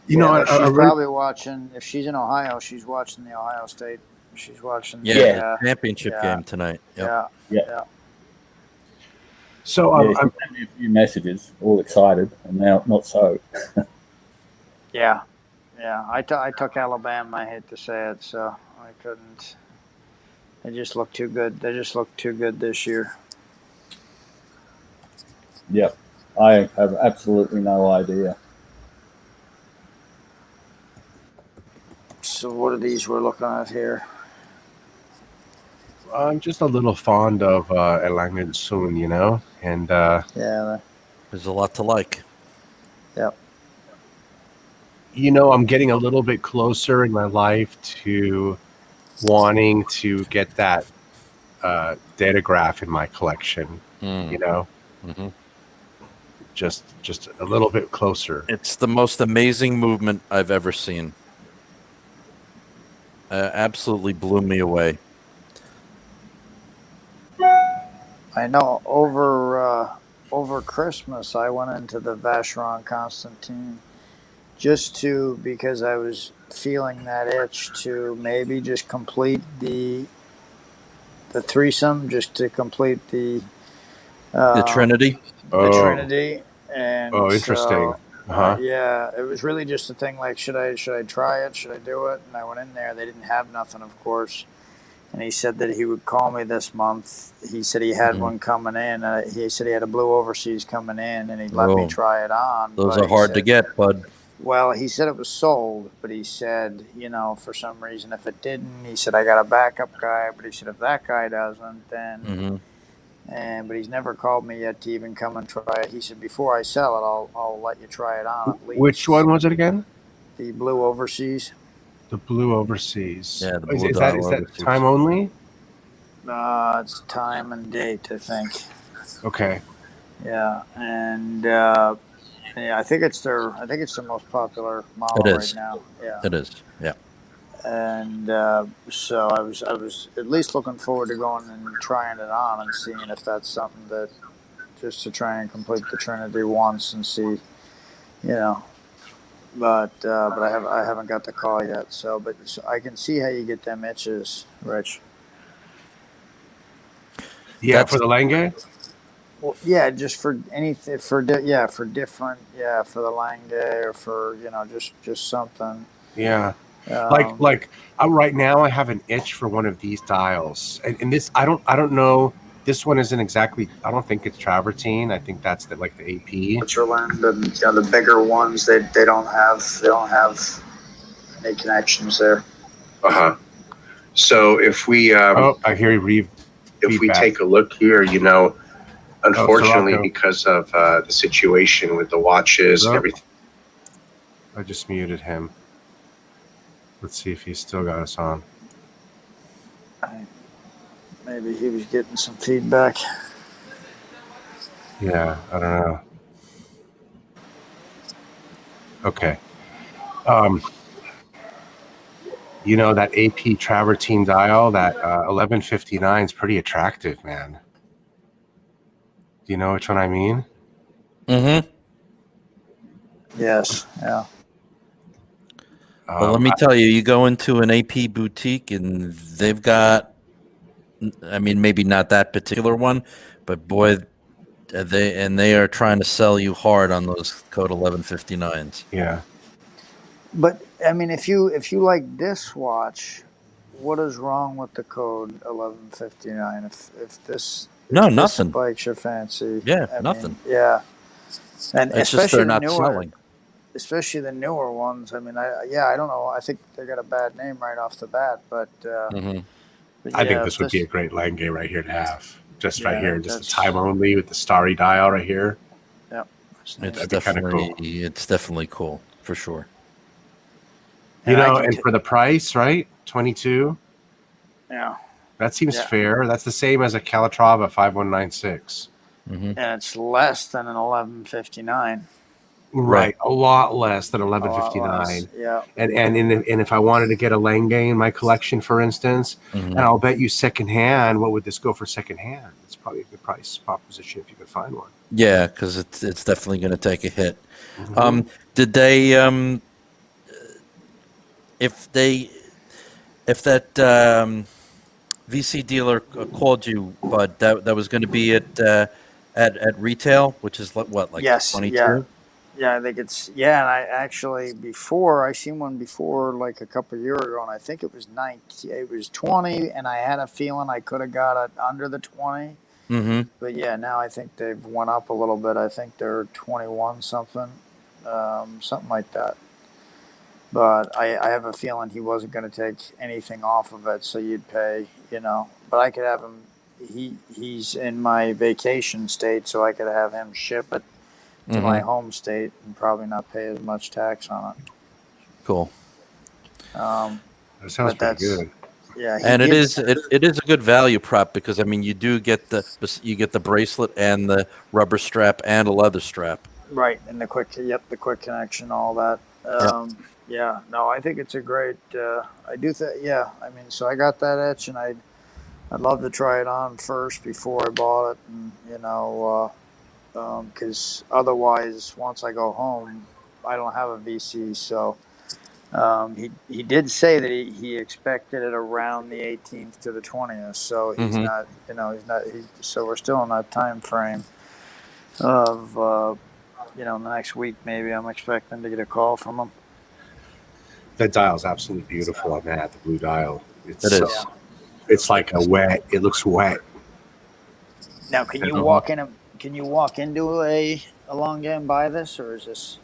You know, she's probably watching. If she's in Ohio, she's watching the Ohio State. She's watching. Yeah, the championship yeah. game tonight. Yep. Yeah. So she sent me a few messages, all excited, and now not so. Yeah. I took Alabama. I hate to say it, so I couldn't. They just look too good. They just look too good this year. Yep. I have absolutely no idea. So what are these we're looking at here? I'm just a little fond of Lange and Sohne, you know, and yeah, there's a lot to like. Yep. You know, I'm getting a little bit closer in my life to wanting to get that datograph in my collection. You know, just a little bit closer. It's the most amazing movement I've ever seen. Absolutely blew me away. I know over Christmas I went into the Vacheron Constantin because I was feeling that itch to maybe just complete the threesome, just to complete the Trinity. The Trinity. And interesting. Yeah, it was really just a thing like, should I try it? Should I do it? And I went in there. They didn't have nothing, of course. And he said that he would call me this month. He said he had one coming in. He said he had a blue overseas coming in, and he'd let me try it on. Those are hard to get, bud. Well, he said it was sold, but he said, you know, for some reason, if it didn't, he said, I got a backup guy. But he said, if that guy doesn't, then... but he's never called me yet to even come and try it. He said, before I sell it, I'll let you try it on at least. Which one was it again? The blue overseas. The blue overseas. Yeah, the blue is that time only? It's time and date, I think. Okay. Yeah, and I think it's their most popular model right now. Yeah, it is. Yeah. And so I was at least looking forward to going and trying it on and seeing if that's something that just to try and complete the Trinity once and see, you know. But I haven't got the call yet. So I can see how you get them itches, Rich. Yeah, for the Lange. Well, yeah, just for anything, for different, for the Lange or for just something. Yeah. Like right now I have an itch for one of these dials, and this I don't know. This one isn't exactly. I don't think it's travertine. I think that's the AP. Switzerland, and the bigger ones they don't have any connections there. So if we I hear you read. If we take a look here, you know, unfortunately because of the situation with the watches and everything. I just muted him. Let's see if he's still got us on. Maybe he was getting some feedback. Yeah, I don't know. Okay. You know, that AP travertine dial, that 1159 is pretty attractive, man. Do you know which one I mean? Yes, yeah. Well, let me tell you, you go into an AP boutique and they've got, I mean, maybe not that particular one, but boy, they are trying to sell you hard on those code 1159s. Yeah. But I mean, if you like this watch, what is wrong with the code 1159? If this nothing spikes your fancy, nothing. Yeah, and it's especially just they're not newer, selling. especially the newer ones. I mean, I don't know. I think they got a bad name right off the bat, but I think this would be a great Lange right here to have. Just right here, just the time only with the starry dial right here. Yep. It's definitely cool. It's definitely cool for sure. You know, and for the price, right? 22. Yeah. That seems fair. That's the same as a Calatrava 5196. And it's less than an 1159. Right, a lot less than 1159. Yeah. And if I wanted to get a Lange in my collection, for instance, and I'll bet you secondhand, what would this go for secondhand? It's probably a good price proposition if you could find one. Yeah, because it's definitely going to take a hit. Did they if that VC dealer called you, Bud, that was going to be at retail, which is what, like 22? Yeah, I think it's and I actually I seen one before like a couple of years ago, and I think it was 19. It was 20, and I had a feeling I could have got it under the 20. But yeah, now I think they've went up a little bit. I think they're 21 something, something like that. But I have a feeling he wasn't going to take anything off of it, so you'd pay, But I could have him. He's in my vacation state, so I could have him ship it to my home state and probably not pay as much tax on it. Cool. That sounds pretty good. Yeah, and it is a good value prop because I mean you get the bracelet and the rubber strap and a leather strap. Right, and the quick connection, all that. Yeah, no, I think it's a great. I do think, I mean, so I got that etch, and I'd love to try it on first before I bought it, and because otherwise, once I go home, I don't have a VC. So he did say that he expected it around the 18th to the 20th. So he's not, so we're still in that time frame of, the next week maybe. I'm expecting to get a call from him. That dial is absolutely beautiful on that, the blue dial. It is. It's like it looks wet. Now, can you walk in? Can you walk into a Lange and buy this, or is this?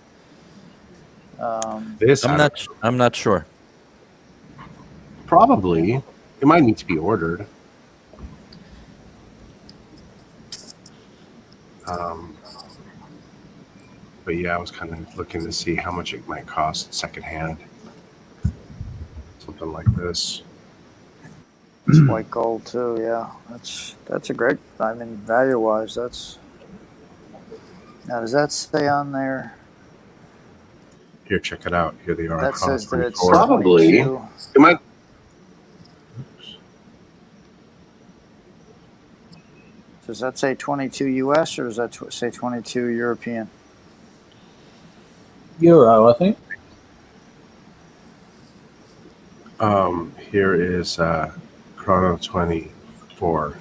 I'm not sure. Probably, it might need to be ordered. But yeah, I was kind of looking to see how much it might cost secondhand. Something like this. It's white gold too. Yeah, that's a great. I mean, value-wise, that's. Now, does that say on there? Here, check it out. Here they are. That says that it's probably. 22. It might. Does that say 22 US or does that say 22 European? Euro, I think. Here is Chrono 24.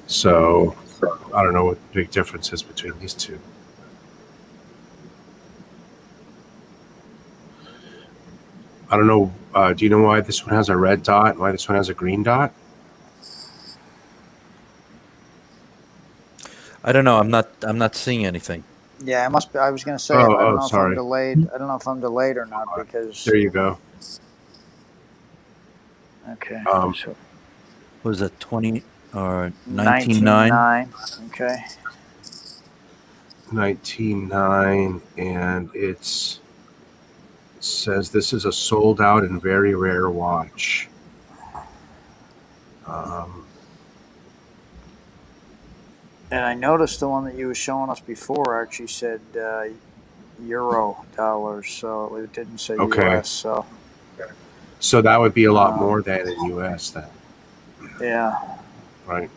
So I don't know what the big difference is between these two. I don't know. Do you know why this one has a red dot and why this one has a green dot? I don't know. I'm not seeing anything. Yeah, it must be. I was going to say. I don't know sorry. if I'm delayed. I don't know if I'm delayed or not because. There you go. Okay. What was that? 20 or 19.9? Okay. 19.9, and it says this is a sold out and very rare watch. And I noticed the one that you were showing us before actually said euro dollars, so it didn't say US. So that would be a lot more than in US then. Yeah. Right.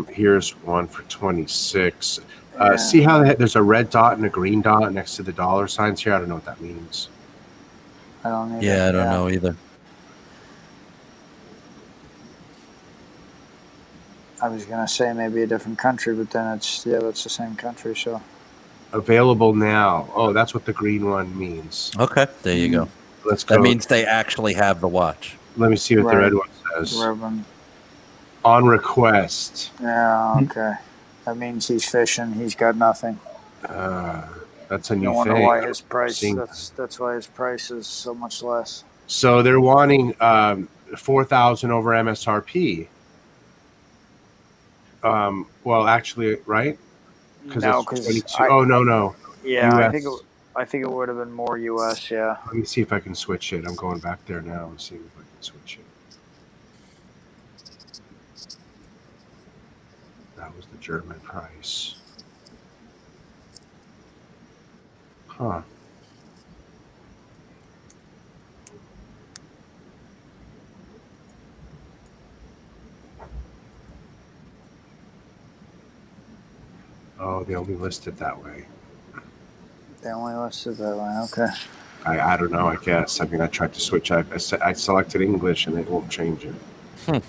Here's one for 26. See how there's a red dot and a green dot next to the dollar signs here? I don't know what that means. I don't either. Yeah, I don't know either. I was going to say maybe a different country, but then that's the same country, so. Available now. Oh, that's what the green one means. Okay, there you go. Let's go. That means they actually have the watch. Let me see what the Right. red one says. Reverend. On request. Yeah, okay. That means he's fishing. He's got nothing. That's a new No thing. wonder why his price. Seeing- That's why his price is so much less. So they're wanting 4,000 over MSRP. Well, actually, right? No, it's because 22. Oh no. yeah, US. I think it would have been more U.S. Yeah. Let me see if I can switch it. I'm going back there now and seeing if I can switch it. That was the German price. Huh. Oh, they only listed that way. They only listed that way. Okay. I don't know, I guess. I mean, I tried to switch. I selected English and it won't change it.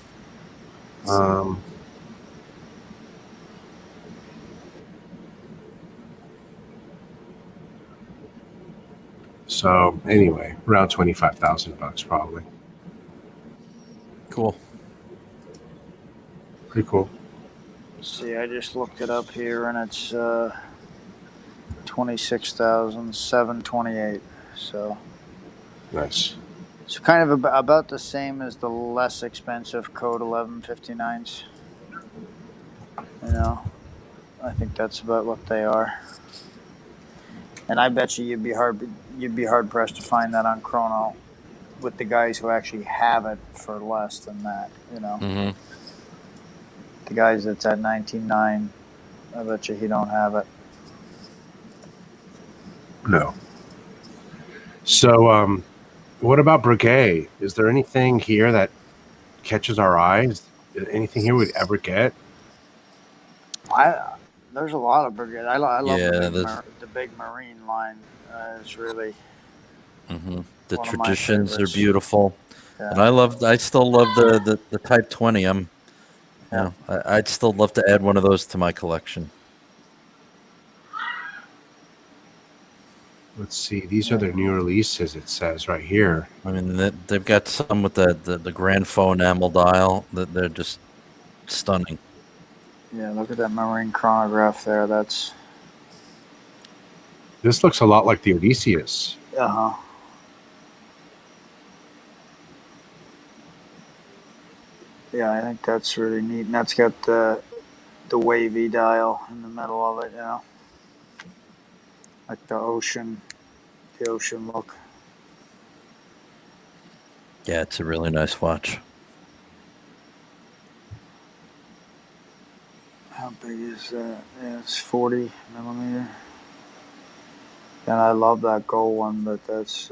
So anyway, around $25,000 probably. Cool. Pretty cool. See, I just looked it up here, and it's 26,728. So Nice. it's kind of about the same as the less expensive Code 1159s. You know, I think that's about what they are. And I bet you'd be hard pressed to find that on Chrono with the guys who actually have it for less than that. You know, Mm-hmm. the guys that's at 19.9, I bet you he don't have it. No. So, what about Breguet? Is there anything here that catches our eyes? Anything here we'd ever get? There's a lot of Breguet. I love Yeah, the big marine line. Is really Mm-hmm. The one of my traditions are favorites. beautiful, Yeah. and I still love the Type 20. I'd still love to add one of those to my collection. Let's see. These are their new releases, it says right here. I mean, they've got some with the grand faux enamel dial that they're just stunning. Yeah, look at that marine chronograph there. That's This looks a lot like the Odysseus. Yeah, I think that's really neat, and that's got the wavy dial in the middle of it. You know, like the ocean look. Yeah, it's a really nice watch. How big is that? Yeah, it's 40 millimeter. And I love that gold one, but that's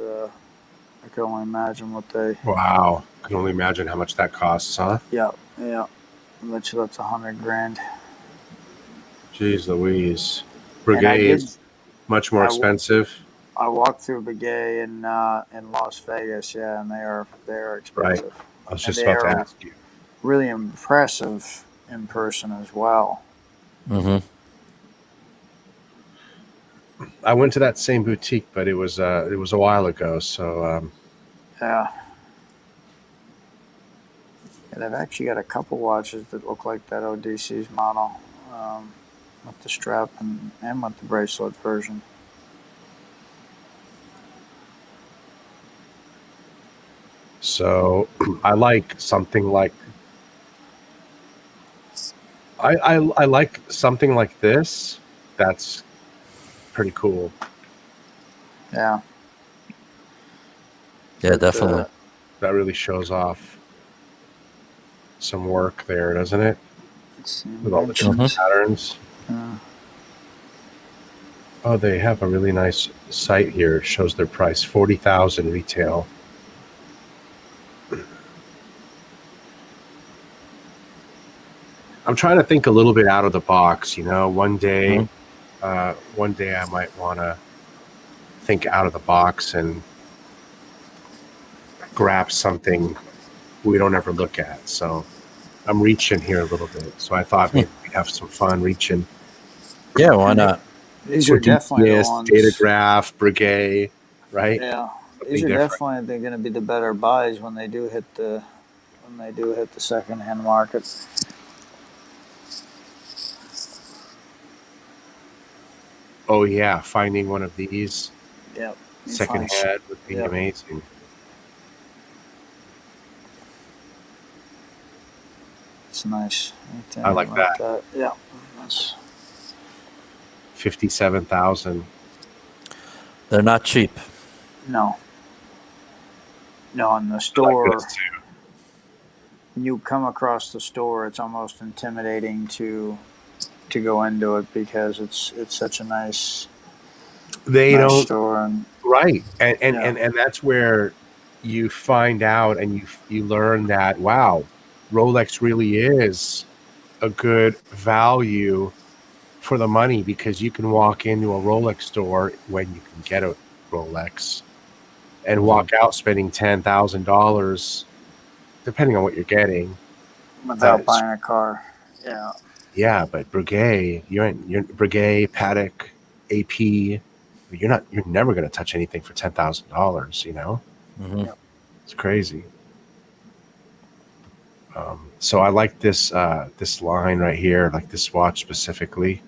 I can only imagine what they. Wow. I can only imagine how much that costs, huh? Yeah. I bet you that's $100,000. Jeez Louise. And I Breguet did- is much more expensive. I walked through Breguet in Las Vegas, yeah, and they are expensive. I was just And they about to are- ask you. Really impressive in person as well. Mm-hmm. I went to that same boutique, but it was a while ago. So Yeah. And they've actually got a couple watches that look like that Odysseus model, with the strap and with the bracelet version. so I like something like I like something like this. That's pretty cool. Yeah. Yeah, definitely. That really shows off some work there, doesn't it? It's With all the different patterns. Oh, they have a really nice site here. It shows their price, $40,000 retail. I'm trying to think a little bit out of the box. You know, one day I might want to think out of the box and grab something we don't ever look at. So I'm reaching here a little bit. So I thought maybe we'd have some fun reaching. Yeah, why not? These are definitely the Yes, ones. Datagraph, Breguet, right? Yeah. these are different. definitely they're going to be the better buys when they do hit the secondhand market. Oh yeah, finding one of these Yep. secondhand would be amazing. It's nice. I like that. Yeah. That's 57,000. They're not cheap. no. No, in the I store, like this too. when you come across the store, it's almost intimidating to go into it because it's such a nice store. And Right, and that's where you find out and you learn that, wow, Rolex really is a good value for the money, because you can walk into a Rolex store when you can get a Rolex and walk out spending $10,000, depending on what you're getting, without buying a car. Yeah. Yeah, but Breguet, you're Breguet, Patek, AP. You're never going to touch anything for $10,000. You know, it's crazy. So I like this this line right here, like this watch specifically.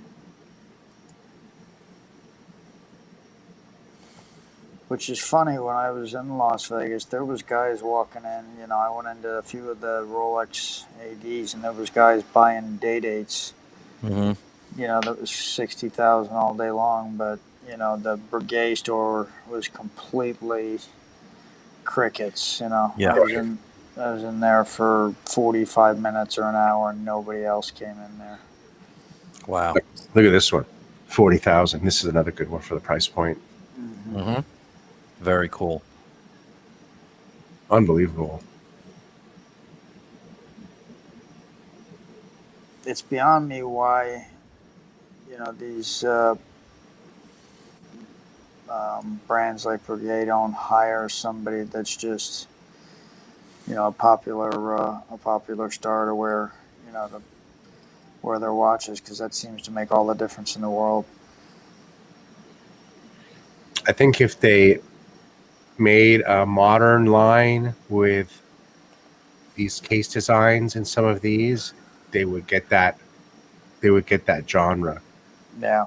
Which is funny, when I was in Las Vegas, there was guys walking in, you know, I went into a few of the Rolex ADs and there was guys buying day dates. You know, that was 60,000 all day long, but you know, the Breguet store was completely crickets, you know. Yeah. I was in there for 45 minutes or an hour and nobody else came in there. Wow. Look at this one, 40,000. This is another good one for the price point. Very cool. Unbelievable. It's beyond me why, you know, these brands like Breguet don't hire somebody that's just, you know, a popular star to wear, you know, to wear their watches, because that seems to make all the difference in the world. I think if they made a modern line with these case designs in some of these, they would get that genre. Yeah.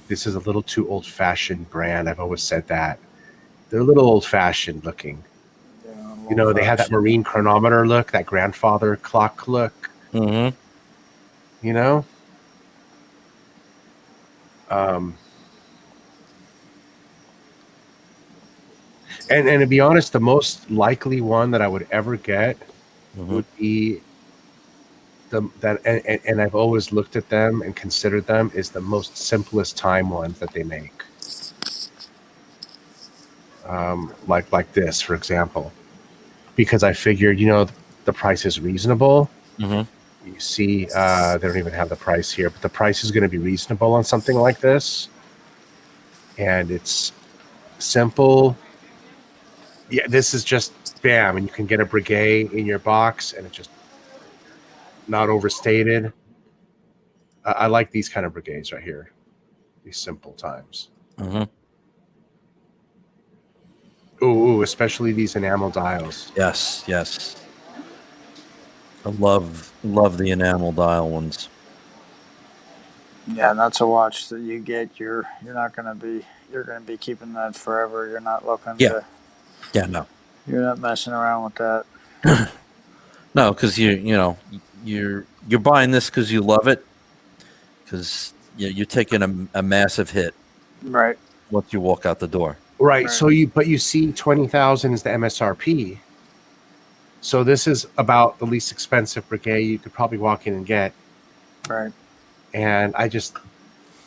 This is a little too old-fashioned brand. I've always said that. They're a little old-fashioned looking. You know, they have that marine chronometer look, that grandfather clock look. You know? And to be honest, the most likely one that I would ever get would be and I've always looked at them and considered them, is the most simplest time ones that they make. Like this, for example, because I figured, you know, the price is reasonable. You see, they don't even have the price here, but the price is going to be reasonable on something like this, and it's simple. Yeah, this is just bam, and you can get a Breguet in your box, and it's just not overstated. I like these kind of Breguets right here, these simple times. Ooh, especially these enamel dials. Yes, yes. I love the enamel dial ones. Yeah, and that's a watch that you get. You're gonna be keeping that forever. You're not looking to. Yeah, no. You're not messing around with that. No, because you're buying this because you love it, because you're taking a massive hit. Right. Once you walk out the door. Right. So you see 20,000 is the MSRP. So this is about the least expensive Breguet you could probably walk in and get. Right. And I just,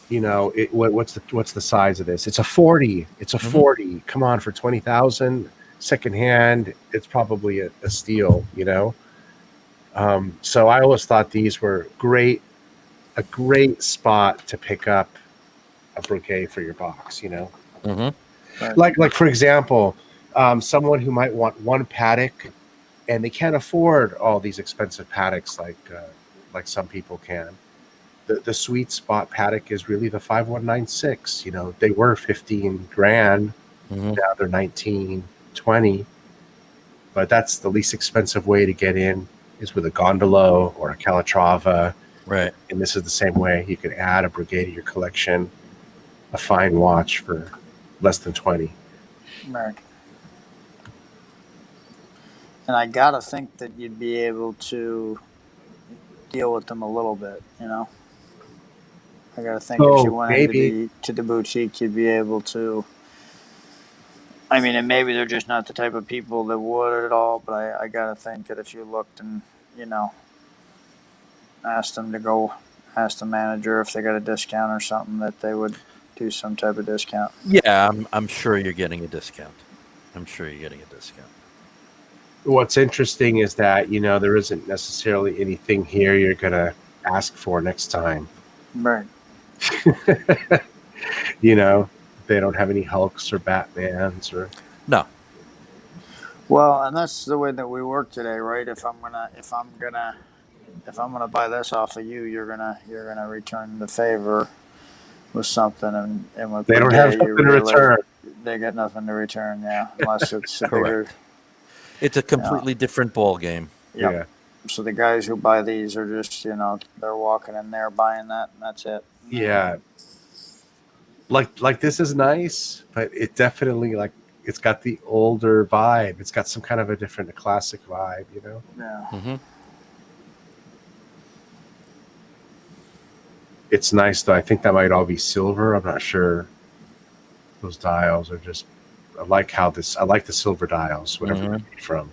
you know, what's the size of this? It's a 40. It's a 40. Come on, for 20,000 secondhand, it's probably a steal, you know. So I always thought these were a great spot to pick up a Breguet for your box, you know. Right. Like for example, someone who might want one Patek and they can't afford all these expensive Pateks like some people can. The sweet spot Patek is really the 5196. You know, they were 15 grand Mhm. Now they're 19, 20. But that's the least expensive way to get in is with a Gondolo or a Calatrava. Right. And this is the same way. You can add a Breguet to your collection, a fine watch for less than 20. Right. And I gotta think that you'd be able to deal with them a little bit, you know. I gotta think if you Oh, went into maybe. the boutique, you'd be able to. I mean, and maybe they're just not the type of people that would at all. But I gotta think that if you looked and you know asked them to go, ask the manager if they got a discount or something, that they would do some type of discount. Yeah, I'm sure you're getting a discount. I'm sure you're getting a discount. What's interesting is that, there isn't necessarily anything here you're going to ask for next time. Right. They don't have any Hulks or Batmans or. No. Well, and that's the way that we work today, right? If I'm gonna buy this off of you, you're gonna return the favor with something, and with They don't have Breguet, you something to really return. they got nothing to return, yeah, unless it's a bigger. Correct. It's a completely different ball game. Yep. Yeah. So the guys who buy these are just they're walking in there buying that, and that's it. Yeah. Like this is nice, but it definitely it's got the older vibe. It's got some kind of a different classic vibe, Yeah. Mm-hmm. It's nice though. I think that might all be silver. I'm not sure. Those dials are just. I like the silver dials, whatever they're made from.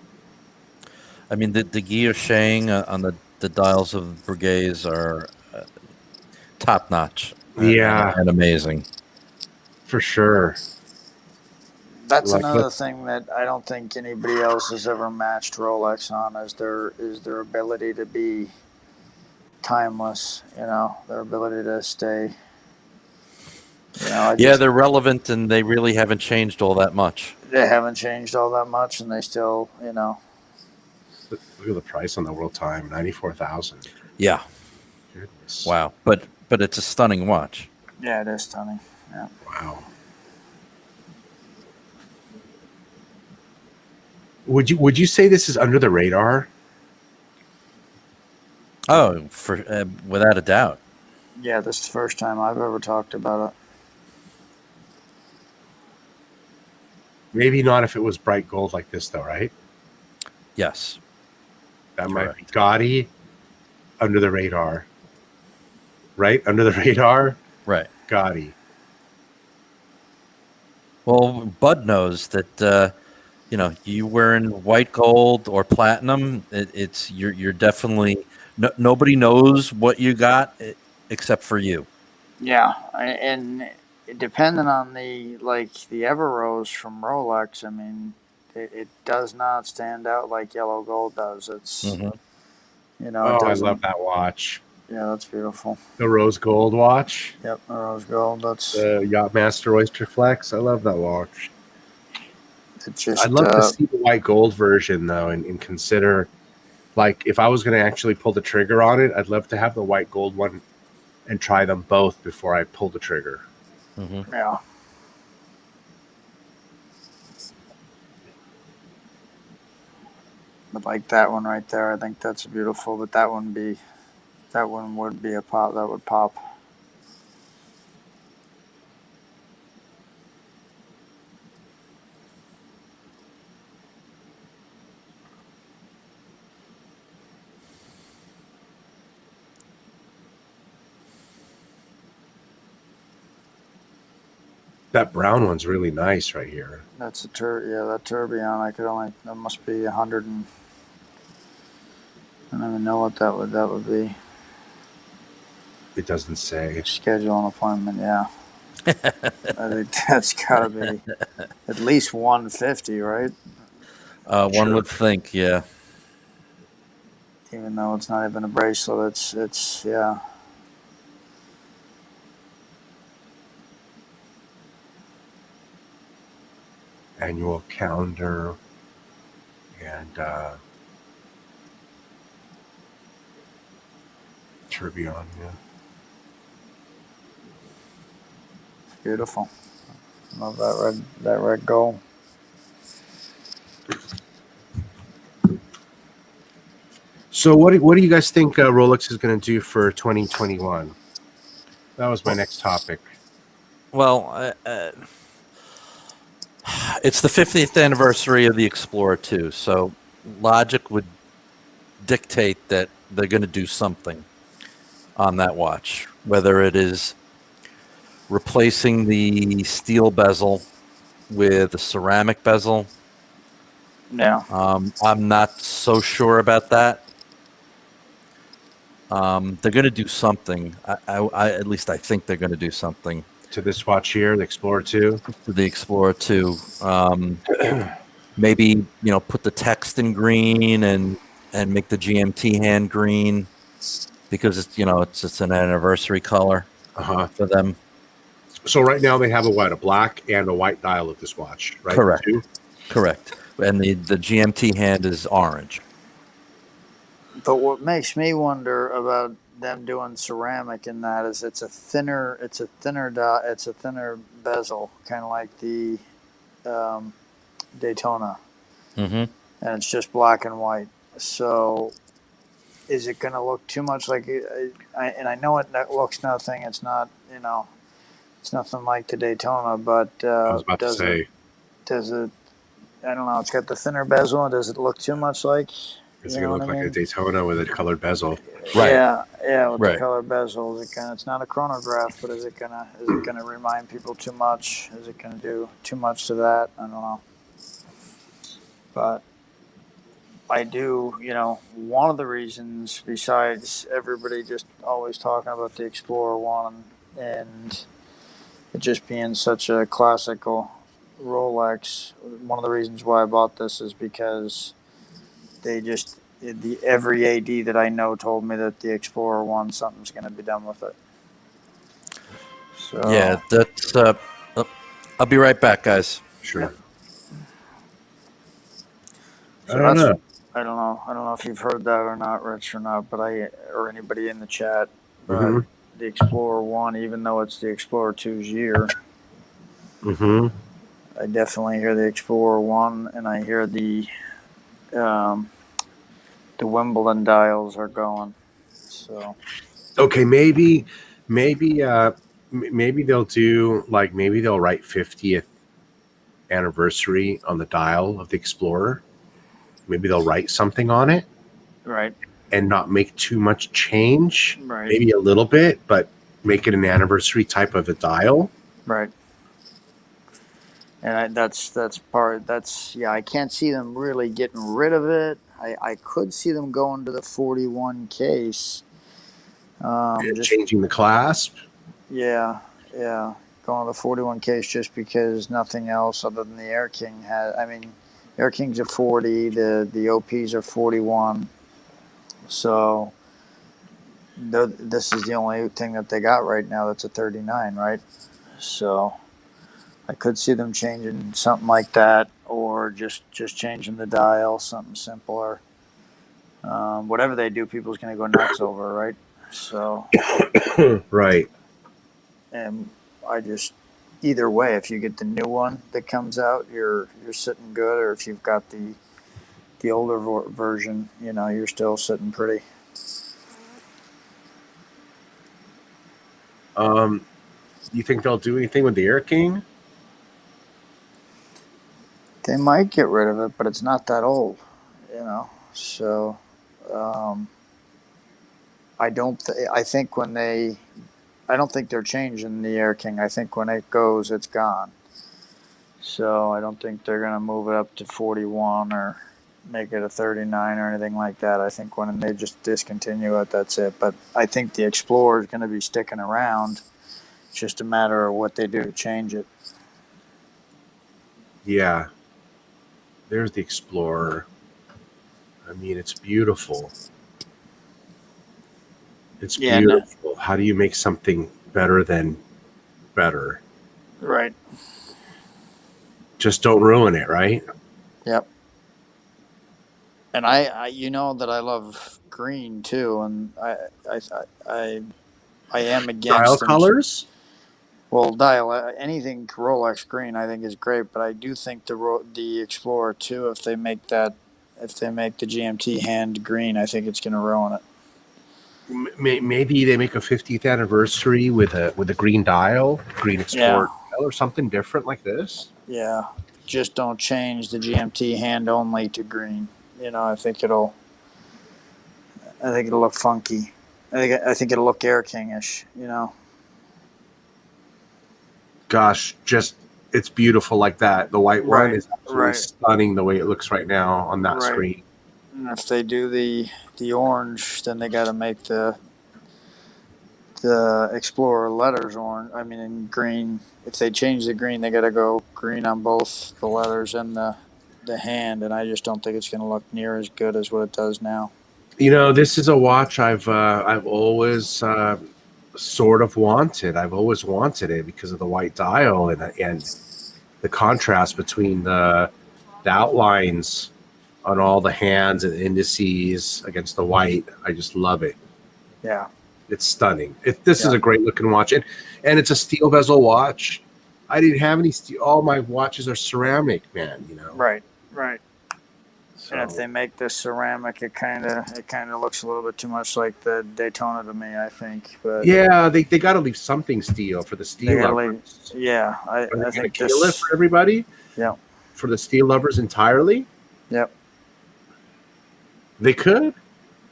I mean, the guilloching on the dials of Breguets are top notch. Yeah. And amazing. For sure. That's another thing that I don't think anybody else has ever matched Rolex on is their ability to be timeless. Their ability to stay. They're relevant and they really haven't changed all that much. They haven't changed all that much, and they still, Look at the price on the World Time, 94,000. Yeah. Goodness. Wow. But it's a stunning watch. Yeah, it is stunning. Yeah. Wow. Would you say this is under the radar? Oh, without a doubt. Yeah, this is the first time I've ever talked about it. Maybe not if it was bright gold like this, though, right? Yes. That might be gaudy, under the radar. Right? Under the radar? Right. Gaudy. Well, Bud knows that, you wearing white gold or platinum, you're definitely, nobody knows what you got except for you. Yeah, and depending on the Everrose from Rolex, I mean, it does not stand out like yellow gold does. It's it I doesn't. love that watch. Yeah, that's beautiful. The rose gold watch. Yep, the rose gold. That's the Yachtmaster Oyster Flex. I love that watch. I'd love to see the white gold version though, and consider, if I was going to actually pull the trigger on it, I'd love to have the white gold one and try them both before I pull the trigger. Mm-hmm. Yeah. But like that one right there, I think that's beautiful. But that one would be a pop. That would pop. That brown one's really nice right here. That's that tourbillon. That must be 100 and I don't even know what that would be. It doesn't say. Schedule an appointment, yeah. I think that's gotta be at least 150, right? One would think, yeah. Even though it's not even a bracelet, it's yeah. Annual calendar and tourbillon, yeah. Beautiful. Love that red gold. So what do you guys think Rolex is going to do for 2021? That was my next topic. Well, it's the 50th anniversary of the Explorer 2, so logic would dictate that they're going to do something on that watch, whether it is replacing the steel bezel with a ceramic bezel. Yeah. I'm not so sure about that. They're going to do something. I at least I think they're going to do something To this watch here, the Explorer 2. to the Explorer 2. Maybe put the text in green and make the GMT hand green because it's an anniversary color Uh-huh. for them. So right now they have a black and a white dial of this watch, right? Correct. Two? Correct. And the GMT hand is orange. But what makes me wonder about them doing ceramic in that is it's a thinner bezel, kind of like the Daytona, Mm-hmm. and it's just black and white. So, is it going to look too much like? And I know it looks nothing. It's not, it's nothing like the Daytona. But I was about to does say, it? I don't know. It's got the thinner bezel. Does it look too much like? it's going to look like a Daytona with a colored bezel. Right. Yeah, with Right. the color bezel. It's not a chronograph, but is it gonna remind people too much? Is it gonna do too much to that? I don't know. But I do, one of the reasons besides everybody just always talking about the Explorer 1 and it just being such a classical Rolex, one of the reasons why I bought this is because every AD that I know told me that the Explorer 1 something's going to be done with it. So Yeah, that's. I'll be right back, guys. Sure. So I don't know. I don't know if you've heard that or not, Rich, or not, but or anybody in the chat. But Mm-hmm. the Explorer 1, even though it's the Explorer 2's year, Mm-hmm. I definitely hear the Explorer 1, and I hear the Wimbledon dials are going. So Okay, maybe they'll do maybe they'll write 50th anniversary on the dial of the Explorer. Maybe they'll write something on it. right. And not make too much change. Right. Maybe a little bit, but make it an anniversary type of a dial. Right. And I can't see them really getting rid of it. I could see them going to the 41 case. Changing the clasp. Yeah. Going to the 41 case just because nothing else other than the Air King has. I mean, Air King's a 40. The OPs are 41. So this is the only thing that they got right now that's a 39, right? So I could see them changing something like that, or just changing the dial, something simpler. Whatever they do, people's going to go nuts over, right? So Right. and either way, if you get the new one that comes out, you're sitting good, or if you've got the older version, you're still sitting pretty. You think they'll do anything with the Air King? They might get rid of it, but it's not that old, So, I don't think they're changing the Air King. I think when it goes, it's gone. So I don't think they're gonna move it up to 41 or make it a 39 or anything like that. I think when they just discontinue it, that's it. But I think the Explorer is gonna be sticking around. It's just a matter of what they do to change it. Yeah. There's the Explorer. I mean, it's beautiful. It's beautiful. How do you make something better than better? Right. Just don't ruin it, right? Yep. And I that I love green too, and I am against Dial colors? Well, dial anything Rolex green, I think is great, but I do think the Explorer 2, if they make the GMT hand green, I think it's going to ruin it. Maybe they make a 50th anniversary with a green dial, green Explorer dial, or something different like this. Yeah, just don't change the GMT hand only to green. I think it'll look funky. I think it'll look Air King-ish. Gosh, it's beautiful like that. The white one is absolutely stunning the way it looks right now on that screen. And if they do the orange, then they got to make the Explorer letters orange. I mean, in green. If they change the green, they got to go green on both the letters and the hand. And I just don't think it's going to look near as good as what it does now. This is a watch I've always sort of wanted. I've always wanted it because of the white dial and the contrast between the outlines on all the hands and indices against the white. I just love it. Yeah. It's stunning. This is a great looking watch, and it's a steel bezel watch. I didn't have any steel. All my watches are ceramic, man. Right. So. And if they make this ceramic, it kind of looks a little bit too much like the Daytona to me, I think. But yeah, they got to leave something steel for the steel lovers. I think kill it for everybody. Yeah. For the steel lovers entirely. Yep. They could.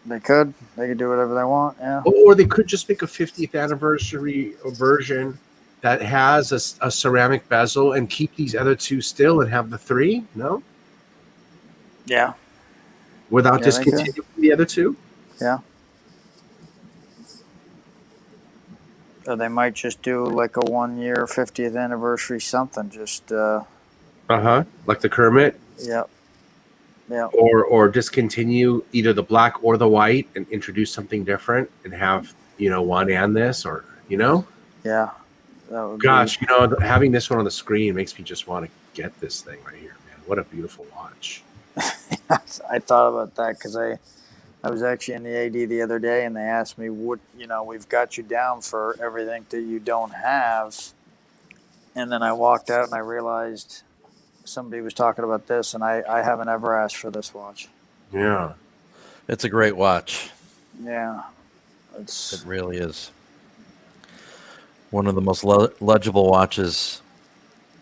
They could do whatever they want, yeah. Or they could just make a 50th anniversary version that has a ceramic bezel and keep these other two still and have the three, no? Yeah. Without discontinuing the other two? Yeah. Or they might just do like a 1 year 50th anniversary something, just like the Kermit? Yep. Yeah. Or discontinue either the black or the white and introduce something different and have, one and this or. Yeah. That would having this one on the screen makes me just want to get this thing right here, man. What a beautiful watch. I thought about that because I was actually in the AD the other day and they asked me, what, we've got you down for everything that you don't have. And then I walked out and I realized somebody was talking about this, and I haven't ever asked for this watch. Yeah. It's a great watch. Yeah. It really is. One of the most legible watches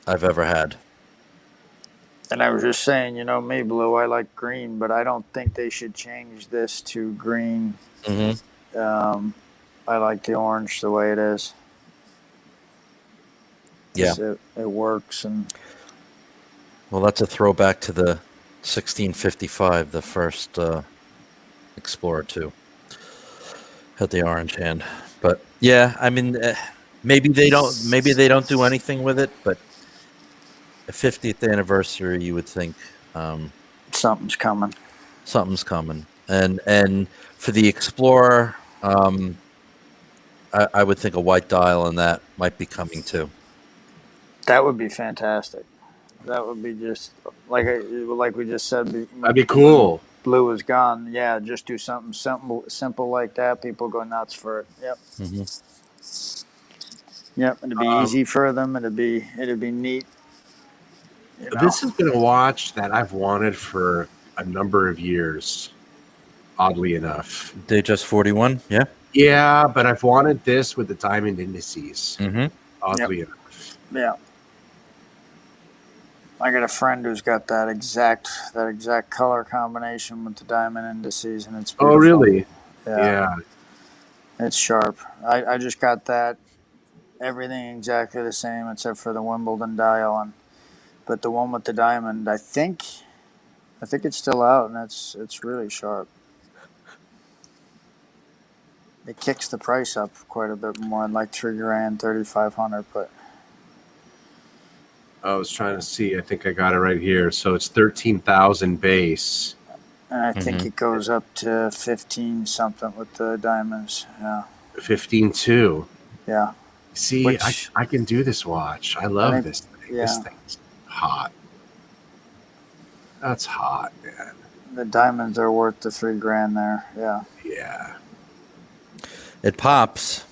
I've ever had. And I was just saying, me, Blue, I like green, but I don't think they should change this to green. Mm-hmm. I like the orange the way it is. Yeah. It works. And well, that's a throwback to the 1655, the first Explorer 2. Had the orange hand, but yeah, I mean, maybe they don't do anything with it, but a 50th anniversary, you would think something's coming. Something's coming, and for the Explorer, I would think a white dial on that might be coming too. That would be fantastic. That would be just like we just said. That'd be cool. Blue is gone. Yeah, just do something simple like that. People go nuts for it. Yep. Mm-hmm. Yep. It'd be easy for them. It'd be neat. This has been a watch that I've wanted for a number of years. Oddly enough. Datejust 41. Yeah. Yeah, but I've wanted this with the diamond indices. Mm-hmm. Oddly enough. Yeah. I got a friend who's got that exact color combination with the diamond indices, and it's beautiful. Oh, really? Yeah. It's sharp. I just got that. Everything exactly the same except for the Wimbledon dial, but the one with the diamond, I think it's still out, and it's really sharp. It kicks the price up quite a bit more, like $3,000, $3,500, but. I was trying to see. I think I got it right here. So it's 13,000 base. And I think it goes up to 15 something with the diamonds. Yeah. 15.2. Yeah. See, I can do this watch. I love this thing. Yeah. This thing's hot. That's hot, man. The diamonds are worth the $3,000 there. Yeah. Yeah. It pops.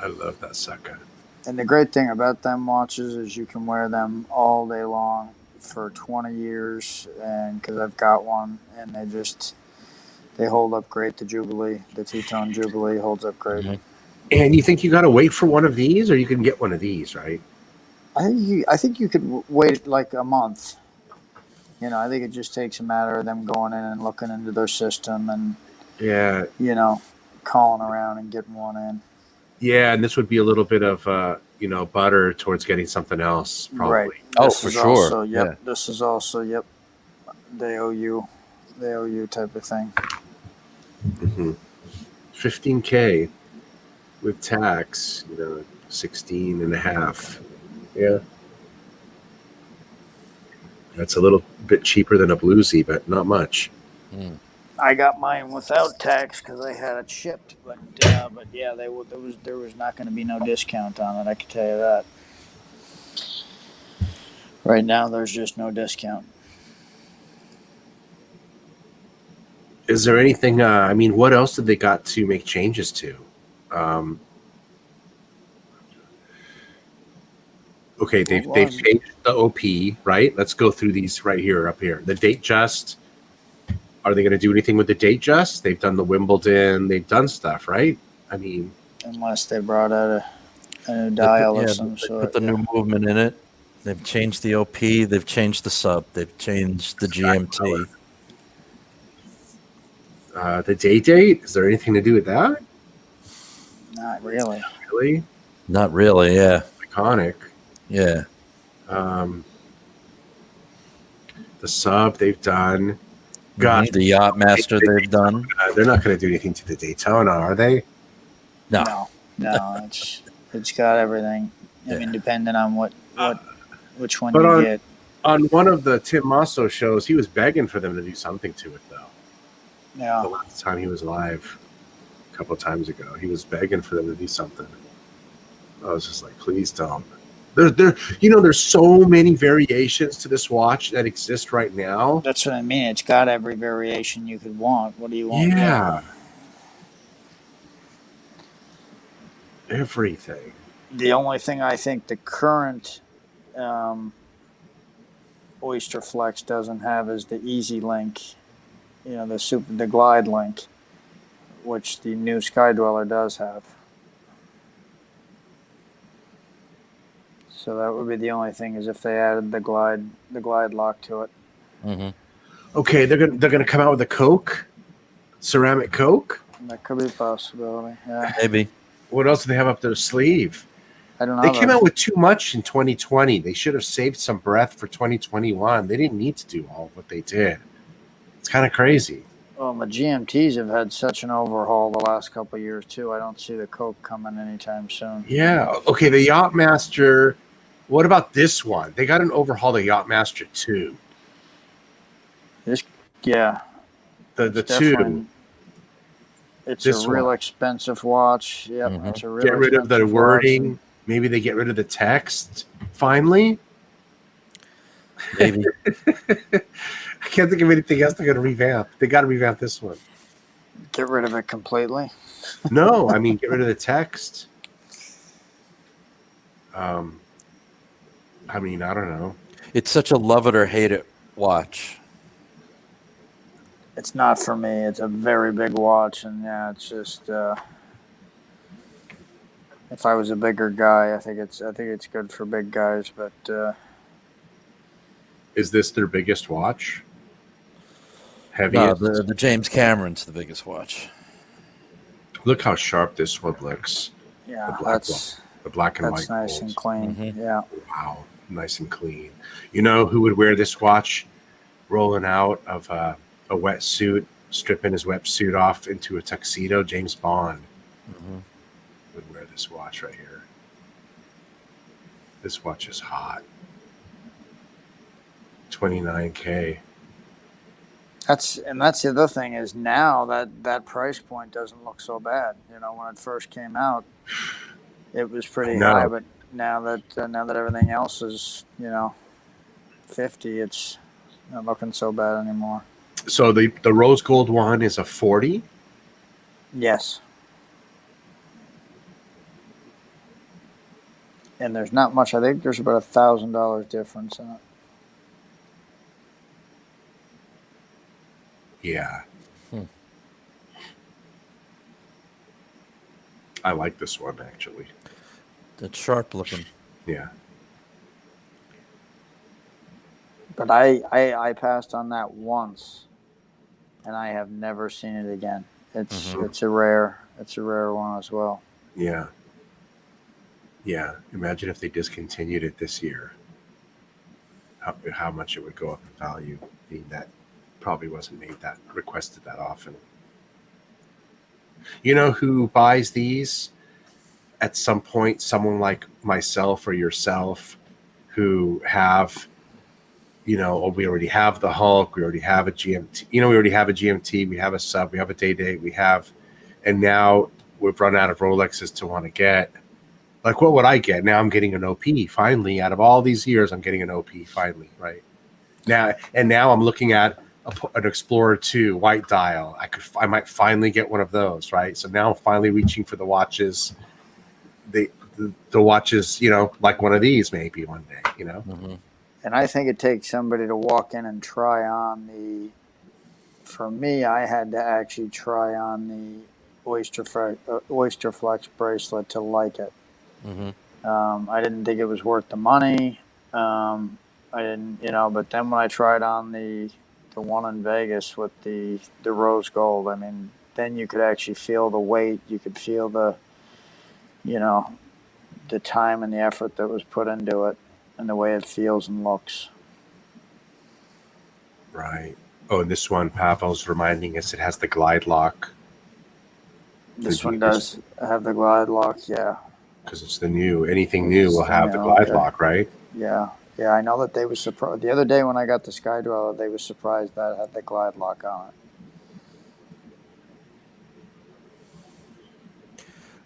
I love that sucker. And the great thing about them watches is you can wear them all day long for 20 years. And because I've got one, and they hold up great. The Jubilee, the Teton Jubilee holds up great. Mm-hmm. And you think you got to wait for one of these, or you can get one of these, right? I think you could wait like a month. You know, I think it just takes a matter of them going in and looking into their system and, Yeah. you know, calling around and getting one in. Yeah, and this would be a little bit of butter towards getting something else, probably. Right. Oh, This for is sure. Also, yep. Yeah. This is also, they owe you type of thing. Mm-hmm. $15K with tax, 16 and a half. Yeah. That's a little bit cheaper than a bluesy, but not much. Mm. I got mine without tax because I had it shipped, but yeah, there was not going to be no discount on it. I can tell you that. Right now, there's just no discount. Is there anything? What else did they got to make changes to? Okay, they've changed the OP, right? Let's go through these right here, up here. The date just. Are they going to do anything with the date just? They've done the Wimbledon. They've done stuff, right? Unless they brought out a new dial or some sort. Put the new movement in it. They've changed the OP. They've changed the sub. They've changed the GMT. The date? Is there anything to do with that? Not really. Really? Not really. Yeah. Iconic. Yeah. The sub they've done. Gosh, the Yacht Master they've done. They're not going to do anything to the Daytona, are they? No. It's got everything. I mean, depending on which one you get. On one of the Tim Masso shows, he was begging for them to do something to it, though. Yeah. The last time he was live, a couple of times ago, he was begging for them to do something. I was just like, please don't. There's so many variations to this watch that exist right now. That's what I mean. It's got every variation you could want. What do you want? Yeah. Everything. The only thing I think the current Oyster Flex doesn't have is the Easy Link, the Glide Link, which the new Sky Dweller does have. So that would be the only thing, is if they added the glide lock to it. Mm-hmm. Okay, they're gonna come out with a Coke, ceramic Coke. That could be a possibility. Yeah. Maybe. What else do they have up their sleeve? I don't know. They came out with too much in 2020. They should have saved some breath for 2021. They didn't need to do all of what they did. It's kind of crazy. Well, the GMTs have had such an overhaul the last couple of years too. I don't see the Coke coming anytime soon. Yeah. Okay, the Yachtmaster. What about this one? They got an overhaul, the Yachtmaster 2. The 2. It's a real expensive watch. Yep. Mm-hmm. It's a real get rid of the wording. Maybe they get rid of the text finally. Maybe. I can't think of anything else they're going to revamp. They got to revamp this one. Get rid of it completely. No, get rid of the text. I don't know. It's such a love it or hate it watch. It's not for me. It's a very big watch, and it's just. If I was a bigger guy, I think it's good for big guys, but. Is this their biggest watch? No, the James Cameron's the biggest watch. Look how sharp this one looks. Yeah, the black and white. That's nice and clean. Mm-hmm. Yeah. Wow, nice and clean. You know who would wear this watch rolling out of a wetsuit, stripping his wetsuit off into a tuxedo? James Bond would wear this watch right here. This watch is hot. $29K. That's the other thing, is now that price point doesn't look so bad. When it first came out, it was pretty high, but now that everything else is 50, it's not looking so bad anymore. So the rose gold one is a 40. Yes. And there's not much. I think there's about $1,000 difference in it. Yeah. Hmm. I like this one actually. It's sharp looking. Yeah. But I passed on that once, and I have never seen it again. It's Mhm. it's a rare one as well. Yeah. Yeah. Imagine if they discontinued it this year. How much it would go up in value, being that probably wasn't requested that often. You know who buys these? At some point, someone like myself or yourself who have, we already have the Hulk, we already have a GMT, we already have a GMT, we have a sub, we have a day, and now we've run out of Rolexes to want to get. Like, what would I get? Now I'm getting an OP finally. Out of all these years, I'm getting an OP finally, right? Now I'm looking at an Explorer 2 white dial. I might finally get one of those, right? So now I'm finally reaching for the watches. The watches, like one of these maybe one day, Mm-hmm. And I think it takes somebody to walk in and try on the. For me, I had to actually try on the Oyster Flex bracelet to like it. Mm-hmm. I didn't think it was worth the money. I didn't, but then when I tried on the one in Vegas with the rose gold, I mean, then you could actually feel the weight. You could feel the, the time and the effort that was put into it, and the way it feels and looks. Right. Oh, and this one, Pavel's reminding us, it has the glide lock. This one does have the glide lock, yeah. Because it's the new. Anything new will have the glide lock, right? Yeah. Yeah, I know that they were surprised. The other day when I got the Sky Dweller, they were surprised that it had the glide lock on it.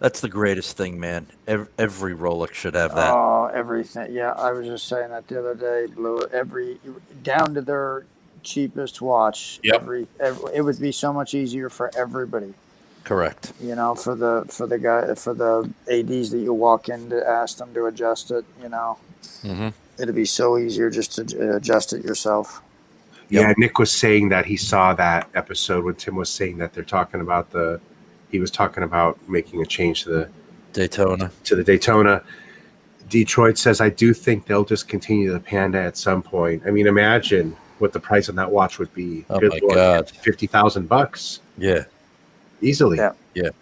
That's the greatest thing, man. Every Rolex should have that. Oh, everything. Yeah, I was just saying that the other day, Blue. Down to their cheapest watch. Yep. It would be so much easier for everybody. Correct. For the ADs that you walk in to ask them to adjust it. Mm-hmm. It'd be so easier just to adjust it yourself. Yeah, Nick was saying that he saw that episode when Tim was saying that they're talking about he was talking about making a change to the Daytona. Detroit says, I do think they'll discontinue the Panda at some point. I mean, imagine what the price on that watch would be. Oh my God. $50,000. Yeah. Easily. Yeah.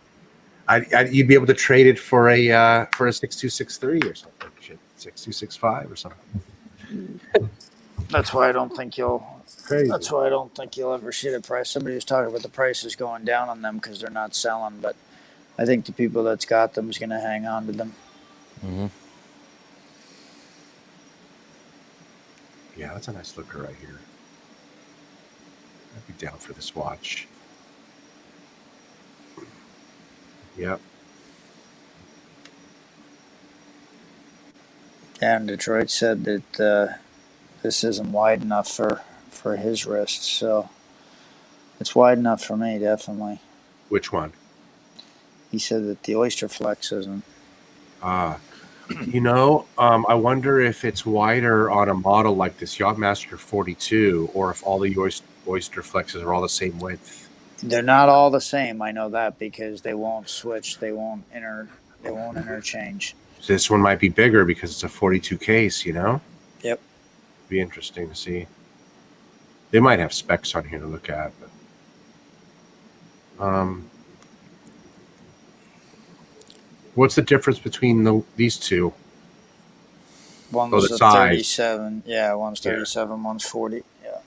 You'd be able to trade it for a 6263 or something. 6265 or something. That's why I don't think you'll. Crazy. That's why I don't think you'll ever see the price. Somebody was talking about the prices going down on them because they're not selling, but I think the people that's got them is going to hang on to them. Mm-hmm. Yeah, that's a nice looker right here. I'd be down for this watch. Yep. And Detroit said that this isn't wide enough for his wrist, so it's wide enough for me, definitely. Which one? He said that the Oyster Flex isn't. I wonder if it's wider on a model like this Yachtmaster 42, or if all the Oyster Flexes are all the same width. They're not all the same. I know that because they won't switch. They won't interchange. This one might be bigger because it's a 42 case. Yep. Be interesting to see. They might have specs on here to look at, but what's the difference between these two? One's the size. 37. Yeah, one's 37, one's 40. Yeah.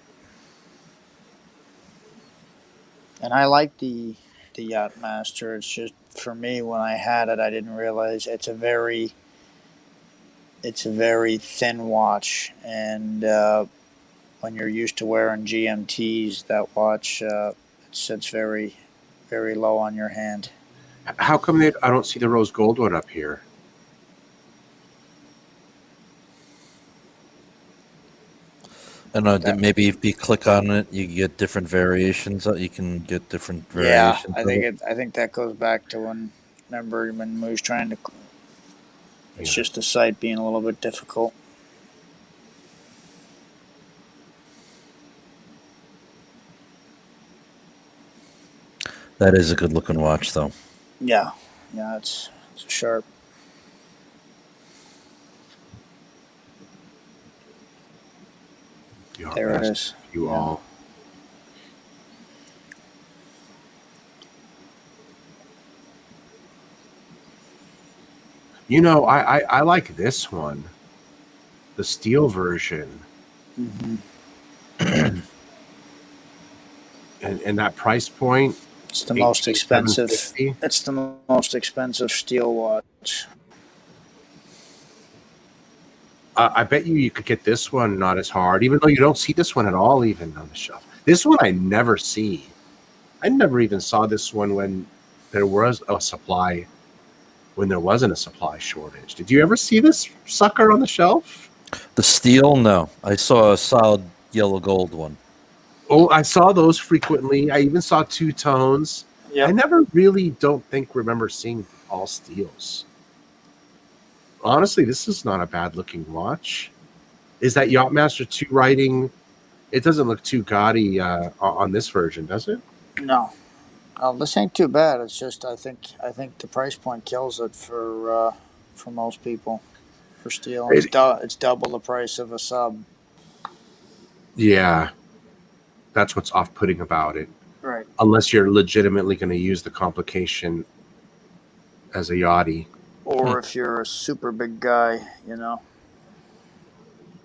And I like the Yachtmaster. It's just, for me, when I had it, I didn't realize it's a very thin watch, and when you're used to wearing GMTs, that watch it sits very, very low on your hand. How come I don't see the rose gold one up here? I don't know. Maybe if you click on it, you get different variations. You can get different variations. Yeah, I think that goes back to when we was trying to. It's just the sight being a little bit difficult. That is a good looking watch, though. Yeah, it's sharp. There it is. You all. You know, I like this one, the steel version. Mm-hmm. and that price point. It's the most expensive. $750. It's the most expensive steel watch. I bet you could get this one not as hard, even though you don't see this one at all, even on the shelf. This one I never see. I never even saw this one when there was a supply, when there wasn't a supply shortage. Did you ever see this sucker on the shelf? The steel, no. I saw a solid yellow gold one. Oh, I saw those frequently. I even saw two tones. Yep. I never really remember seeing all steels. Honestly, this is not a bad looking watch. Is that Yachtmaster 2 writing? It doesn't look too gaudy on this version, does it? No. This ain't too bad. It's just I think the price point kills it for most people. For steel, it's double the price of a sub. Yeah, that's what's off-putting about it. Right. Unless you're legitimately going to use the complication as a yachty, or if you're a super big guy, you know.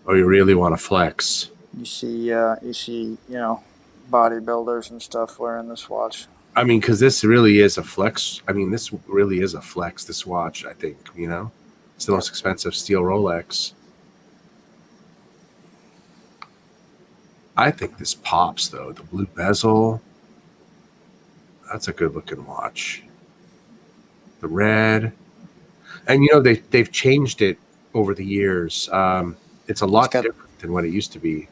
Or you really want to flex. You see, bodybuilders and stuff wearing this watch. I mean, because this really is a flex. I mean, this really is a flex, this watch, I think, you know? It's the most expensive steel Rolex. I think this pops, though. The blue bezel. That's a good-looking watch. The red. And, you know, they've changed it over the years. It's a lot different than what it used to be.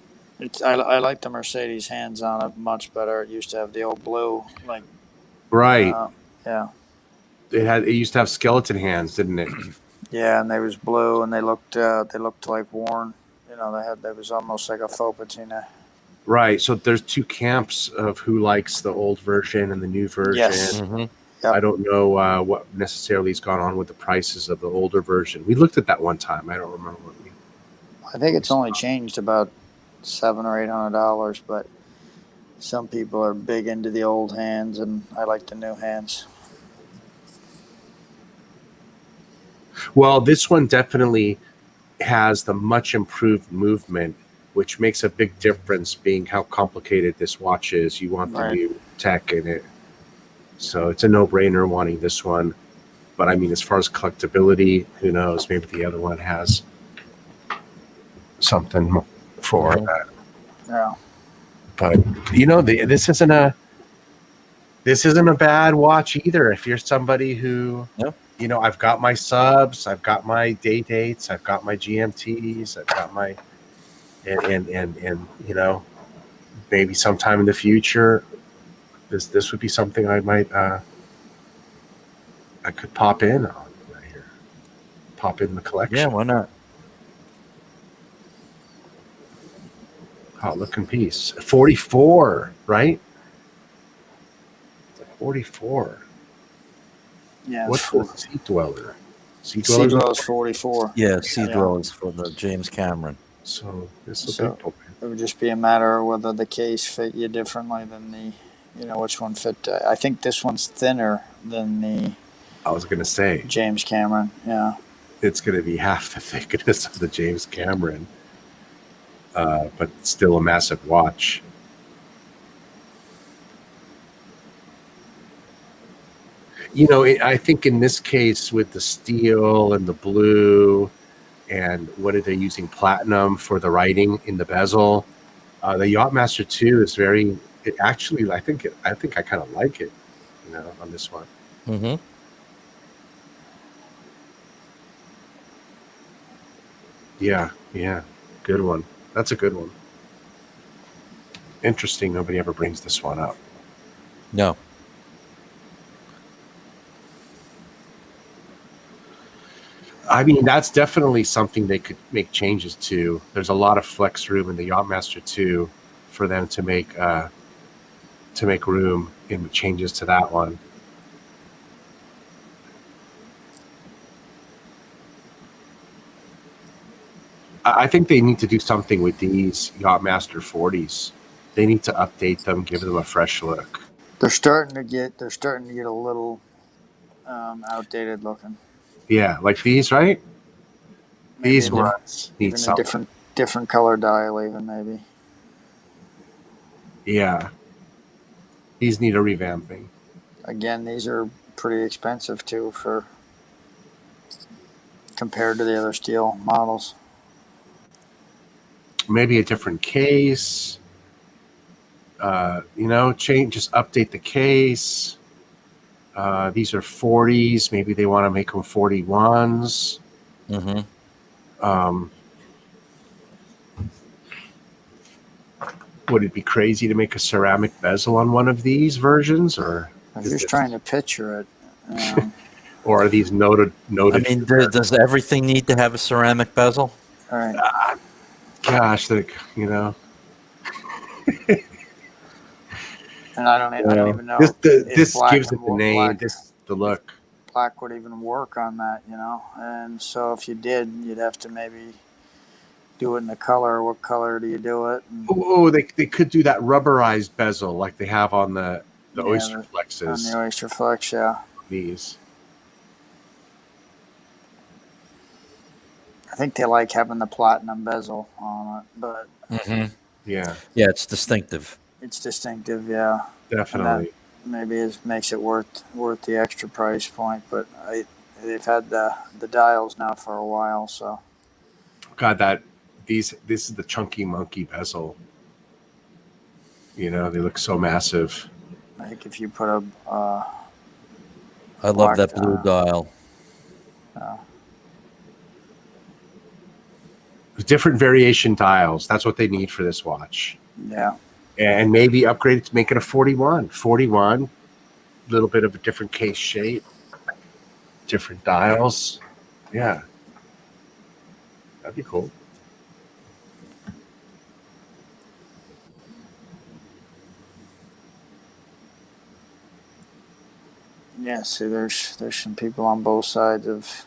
I like the Mercedes hands on it much better. It used to have the old blue, like. Right. Yeah. It used to have skeleton hands, didn't it? Yeah, and they was blue, and they looked like worn. You know, they was almost like a faux patina. Right. So there's two camps of who likes the old version and the new version. Yes. Mm-hmm. Yep. I don't know what necessarily has gone on with the prices of the older version. We looked at that one time. I don't remember what we. I think it's only changed about $700 or $800, but some people are big into the old hands, and I like the new hands. Well, this one definitely has the much improved movement, which makes a big difference, being how complicated this watch is. You want the new tech in it. So it's a no-brainer wanting this one. But I mean, as far as collectability, who knows? Maybe the other one has something for that. Yeah. But you know, this isn't a bad watch either. If you're somebody who, you know, I've got my subs, I've got my day dates, I've got my GMTs, I've got my and you know, maybe sometime in the future, this would be something I might I could pop in on right here, pop in the collection. Yeah, why not? Hot looking piece. 44, right? It's a 44. Yeah. What's the Sea Dweller? Sea Dweller's 44. Yeah, Sea Dwellers for the James Cameron. So this will be. It would just be a matter of whether the case fit you differently than the, you know, which one fit. I think this one's thinner than the. I was going to say James Cameron. Yeah. It's going to be half the thickness of the James Cameron, but still a massive watch. You know, I think in this case with the steel and the blue, and what are they using? Platinum for the writing in the bezel. The Yachtmaster 2 is very. It actually, I think I kind of like it. You know, on this one. Mm-hmm. Yeah, good one. That's a good one. Interesting. Nobody ever brings this one up. I mean, that's definitely something they could make changes to. There's a lot of flex room in the Yachtmaster 2 for them to make room in changes to that one. I think they need to do something with these Yachtmaster 40s. They need to update them, give them a fresh look. They're starting to get a little outdated looking. Yeah, like these, right? Maybe These ones need even something. a different color dial, even maybe. Yeah, these need a revamping. Again, these are pretty expensive too compared to the other steel models. Maybe a different case. Just update the case. These are 40s. Maybe they want to make them 41s. Would it be crazy to make a ceramic bezel on one of these versions, or I'm just trying to picture it. or are these noted? I mean, does everything need to have a ceramic bezel? All right. Gosh, And I don't even know. This gives it the name. The look. Black would even work on that, And so if you did, you'd have to maybe do it in the color. What color do you do it? They could do that rubberized bezel like they have on the Oyster Flexes. On the Oyster Flex, yeah. These. I think they like having the platinum bezel on it, but yeah, it's distinctive. It's distinctive, yeah. Definitely. Maybe makes it worth the extra price point, but they've had the dials now for a while, so. God, this is the chunky monkey bezel. They look so massive. I think if you put a I love that blue dial. Different variation dials. That's what they need for this watch. Yeah. And maybe upgrade it to make it a 41. 41, a little bit of a different case shape, different dials. Yeah. That'd be cool. Yeah, see, there's some people on both sides of.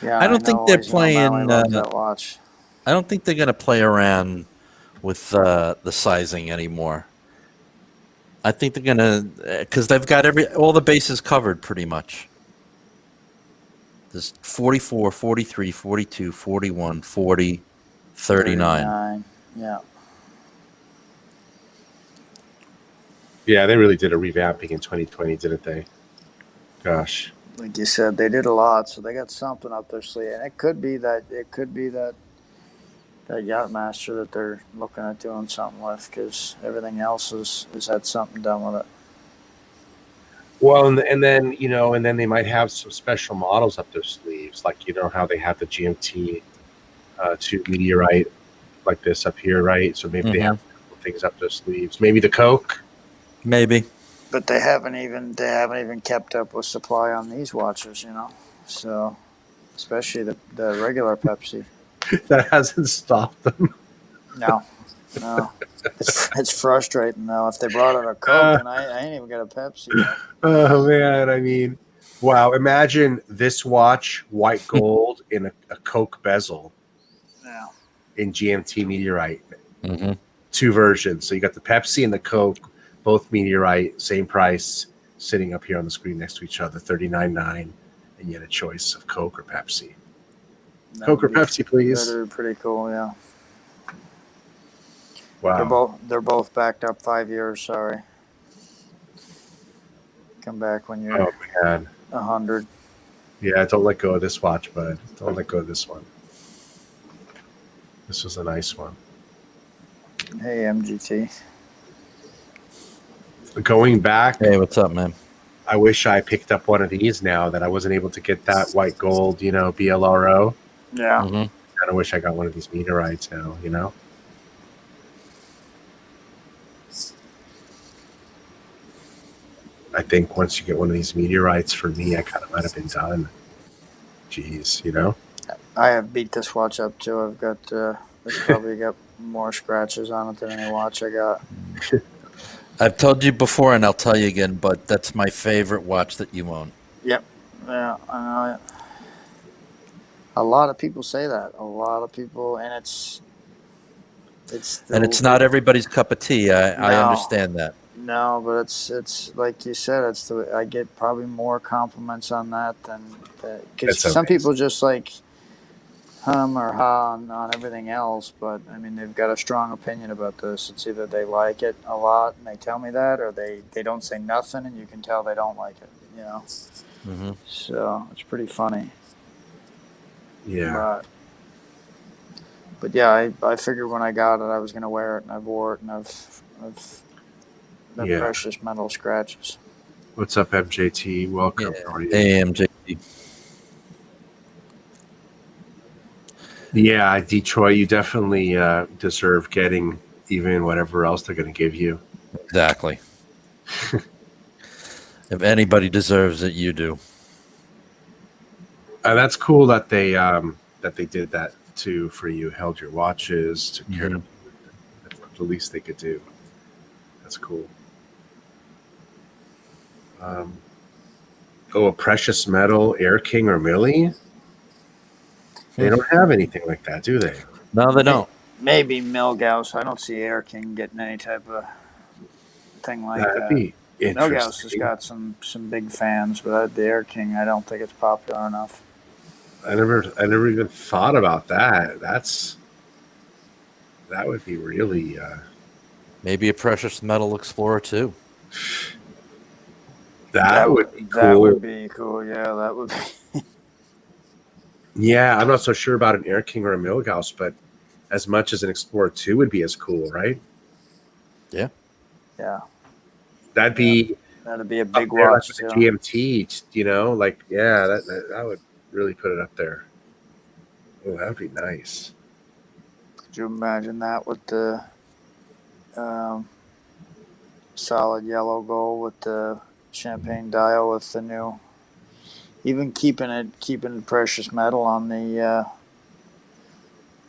Yeah, I don't think they're playing. That watch. I don't think they're going to play around with the sizing anymore. I think they're going to, because they've got all the bases covered pretty much. There's 44, 43, 42, 41, 40, 39. Yeah. Yeah, they really did a revamping in 2020, didn't they? Gosh. Like you said, they did a lot, so they got something up their sleeve, and it could be that Yachtmaster that they're looking at doing something with, because everything else has had something done with it. Well, and then they might have some special models up their sleeves, like how they have the GMT 2 meteorite like this up here, right? So maybe they have things up their sleeves. Maybe the Coke. Maybe. But they haven't even kept up with supply on these watches, So, especially the regular Pepsi. That hasn't stopped them. No. It's frustrating though. If they brought out a Coke and I ain't even got a Pepsi yet. Oh man, I mean, wow! Imagine this watch, white gold in a Coke bezel. Yeah. In GMT meteorite. 2 versions. So you got the Pepsi and the Coke. Both meteorite, same price, sitting up here on the screen next to each other, $39.9, and yet a choice of Coke or Pepsi. Coke or Pepsi, please. They're pretty cool, yeah. Wow. They're both backed up 5 years. Sorry. Come back when you're 100. Yeah, don't let go of this watch, bud. Don't let go of this one. This was a nice one. Hey, MGT. Going back. Hey, what's up, man? I wish I picked up one of these now that I wasn't able to get that white gold, BLRO. Yeah. And I wish I got one of these meteorites now, I think once you get one of these meteorites, for me, I kind of might have been done. Jeez, you know. I have beat this watch up too. I've got it's probably got more scratches on it than any watch I got. I've told you before, and I'll tell you again, but that's my favorite watch that you own. Yep. Yeah, I know. A lot of people say that. A lot of people, and it's not everybody's cup of tea. I understand that. No, but it's like you said. I get probably more compliments on that than because some people just like hum or ha on everything else. But I mean, they've got a strong opinion about this. It's either they like it a lot and they tell me that, or they don't say nothing and you can tell they don't like it. You know. Mm-hmm. So it's pretty funny. Yeah. But yeah, I figured when I got it, I was going to wear it, and I wore it, and I've the precious metal scratches. What's up, MJT? Welcome. Yeah. How are you? Hey, MJT. Yeah, Detroit, you definitely deserve getting even whatever else they're going to give you. Exactly. If anybody deserves it, you do. That's cool that they did that too for you. Held your watches, took care of you. That's the least they could do. That's cool. A precious metal, Air King or Millie? They don't have anything like that, do they? No, they don't. Maybe Milgauss. I don't see Air King getting any type of thing like That'd that. Be interesting. Milgauss has got some big fans, but the Air King, I don't think it's popular enough. I never even thought about that. That would be really maybe a precious metal Explorer too. That would be cool. That would be cool. Yeah, that would be. Yeah, I'm not so sure about an Air King or a Milgauss, but as much as an Explorer 2 would be as cool, right? Yeah. Yeah. That'd be a big watch too. GMT, you know, like that would really put it up there. Oh, that'd be nice. Could you imagine that with the solid yellow gold with the champagne dial with the new, even keeping precious metal on the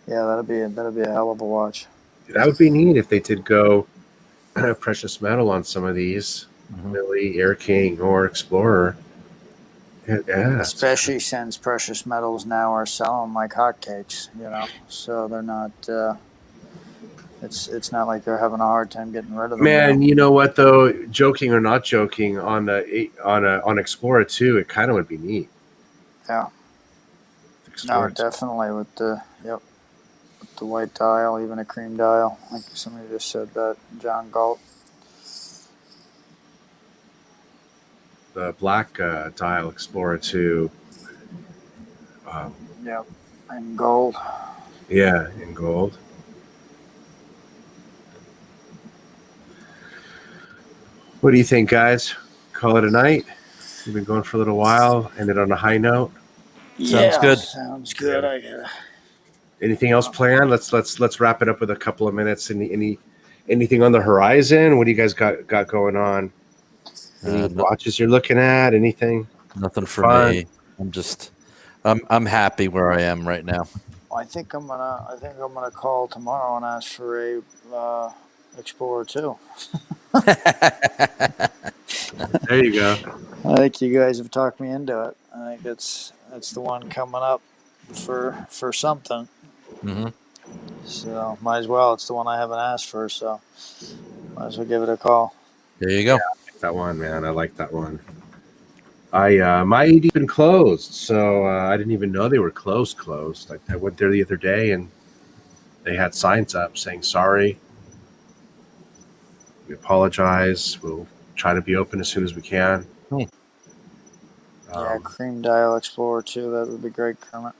that'd be a hell of a watch. That would be neat if they did go precious metal on some of these, Millie, Air King, or Explorer. Yeah, especially since precious metals now are selling like hotcakes, you know. So they're not. It's not like they're having a hard time getting rid of them. Man, now. You know what though? Joking or not joking, on Explorer 2, it kind of would be neat. Yeah. No, definitely with the white dial, even a cream dial. Like somebody just said that, John Galt. The black dial Explorer 2. Yeah, in gold. Yeah, in gold. What do you think, guys? Call it a night? We've been going for a little while. Ended on a high note. Sounds good. Sounds good. Anything else planned? Let's wrap it up with a couple of minutes. Anything on the horizon? What do you guys got going on? Any watches you're looking at? Anything? Nothing for me. I'm happy where I am right now. Well, I think I'm gonna call tomorrow and ask for a Explorer 2. There you go. I think you guys have talked me into it. I think it's the one coming up for something. Mm-hmm. So might as well. It's the one I haven't asked for, so might as well give it a call. There you go. Yeah, I like that one, man. I like that one. My AD's been closed, so I didn't even know they were closed. Like I went there the other day and they had signs up saying sorry. We apologize. We'll try to be open as soon as we can. Yeah, cream dial Explorer 2. That would be great, Kermit.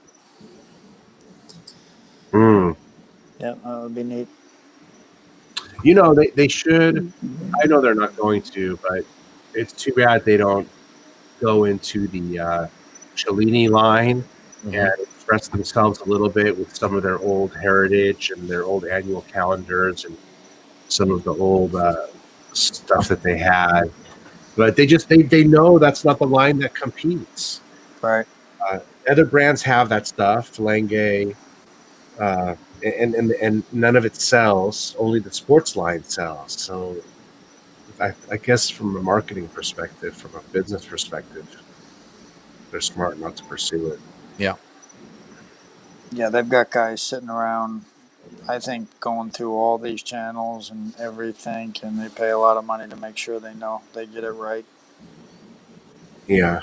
Yeah, that would be neat. You know, they should. I know they're not going to, but it's too bad they don't go into the Cellini line and express themselves a little bit with some of their old heritage and their old annual calendars and some of the old stuff that they had. But they know that's not the line that competes. Right. Other brands have that stuff, Lange, and none of it sells. Only the sports line sells. So I guess from a marketing perspective, from a business perspective, they're smart not to pursue it. Yeah. Yeah, they've got guys sitting around, I think, going through all these channels and everything, and they pay a lot of money to make sure they know they get it right. Yeah.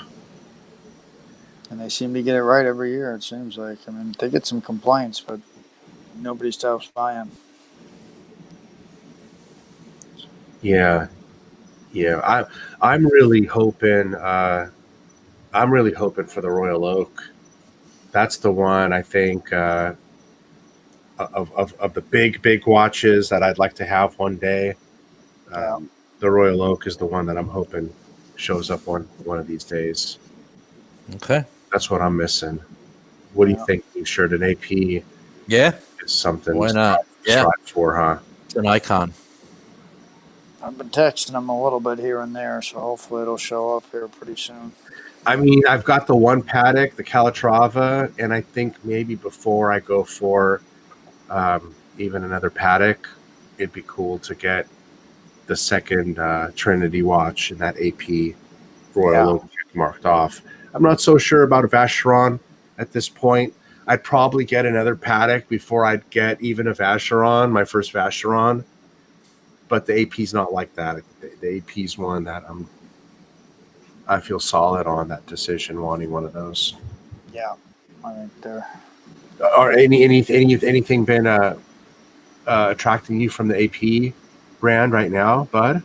And they seem to get it right every year, it seems like. I mean, they get some complaints, but nobody stops buying. Yeah. Yeah. I'm really hoping for the Royal Oak. That's the one I think of the big watches that I'd like to have one day. Yeah. The Royal Oak is the one that I'm hoping shows up one of these days. Okay. That's what I'm missing. What do you Yeah. think, Shirt? An AP Yeah. is something Why to not? Yeah. strive for, huh? It's an icon. I've been texting them a little bit here and there, so hopefully it'll show up here pretty soon. I mean, I've got the one Patek, the Calatrava, and I think maybe before I go for even another Patek, it'd be cool to get the second Trinity watch in that AP Royal Oak marked off. I'm not so sure about a Vacheron at this point. I'd probably get another Patek before I'd get even a Vacheron, my first Vacheron. But the AP's not like that. The AP's one that I feel solid on that decision, wanting one of those. Yeah, I think they're. Or anything been attracting you from the AP brand right now, bud?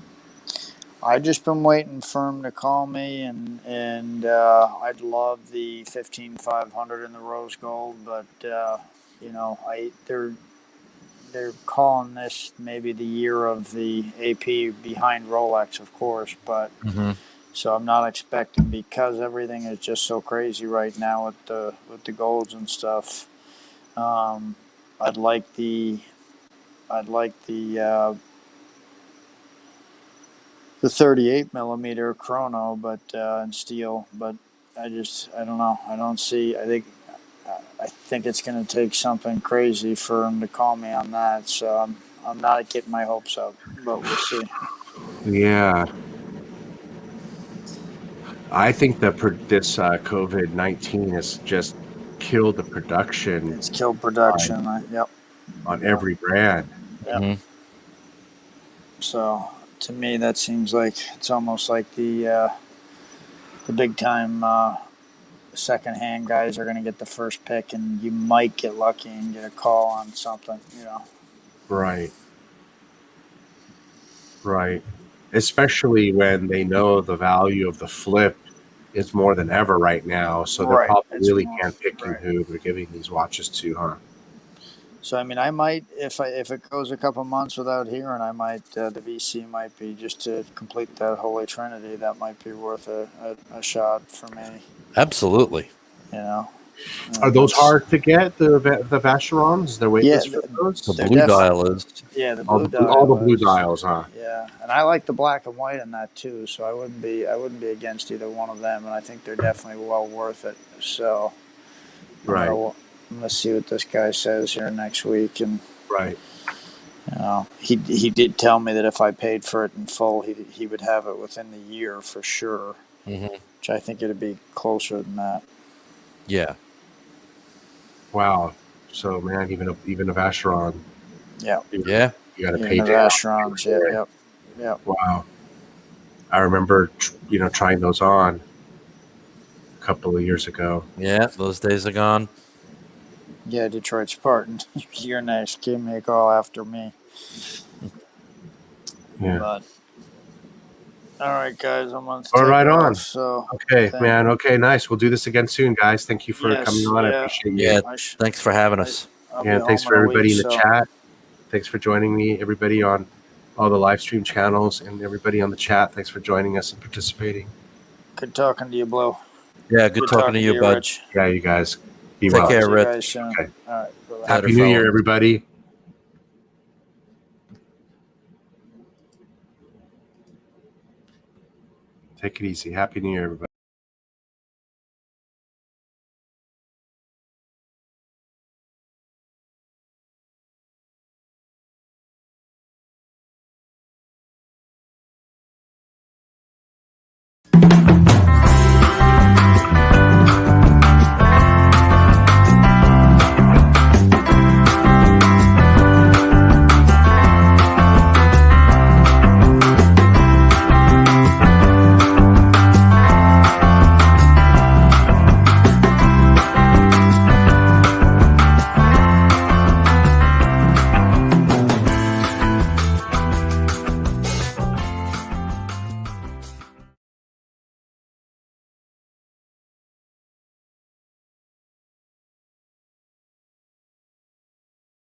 I just been waiting for him to call me, and I'd love the 15500 in the rose gold, but you know, they're calling this maybe the year of the AP behind Rolex, of course, but so I'm not expecting, because everything is just so crazy right now with the golds and stuff. I'd like the 38 millimeter chrono, but in steel. But I don't know. I don't see. I think it's going to take something crazy for him to call me on that. So I'm not getting my hopes up, but we'll see. Yeah. I think that this COVID-19 has just killed the production. It's killed production. Yep. On every brand. Yep. So to me, that seems like it's almost like the big time secondhand guys are going to get the first pick, and you might get lucky and get a call on something. You know. Right. Especially when they know the value of the flip is more than ever right now. So they're probably really handpicking who they're giving these watches to, huh? So I mean, I might, if it goes a couple months without hearing, I might the VC might be, just to complete that Holy Trinity. That might be worth a shot for me. Absolutely. You know. Are those hard to get, the Vacherons? They're weightless for those? The blue dial is. Yeah, the blue dial. All the blue dials, huh? Yeah, and I like the black and white in that too. So I wouldn't be against either one of them, and I think they're definitely well worth it. So. Right. I'm gonna see what this guy says here next week, and right. You know, he did tell me that if I paid for it in full, he would have it within the year for sure. Which I think it'd be closer than that. Yeah. Wow. So man, even a Vacheron. Yeah. Yeah. You got to pay down. Vacherons. Yeah. Yep. Wow. I remember, trying those on a couple of years ago. Yeah, those days are gone. Yeah, Detroit Spartan. You're next. Give me a call after me. Yeah. But, all right, guys. I'm going to take right on. Off, so okay, man. Okay, nice. We'll do this again soon, guys. Thank you for coming on. I appreciate you. Yeah, thanks for having us. Thanks for everybody in the chat. Thanks for joining me, everybody on all the live stream channels, and everybody on the chat. Thanks for joining us and participating. Good talking to you, Blue. Yeah, good talking to you, bud. Rich. Yeah, you guys. Be well. Take care, Rich. Okay. All right. Happy New Year, everybody. Take it easy. Happy New Year, everybody.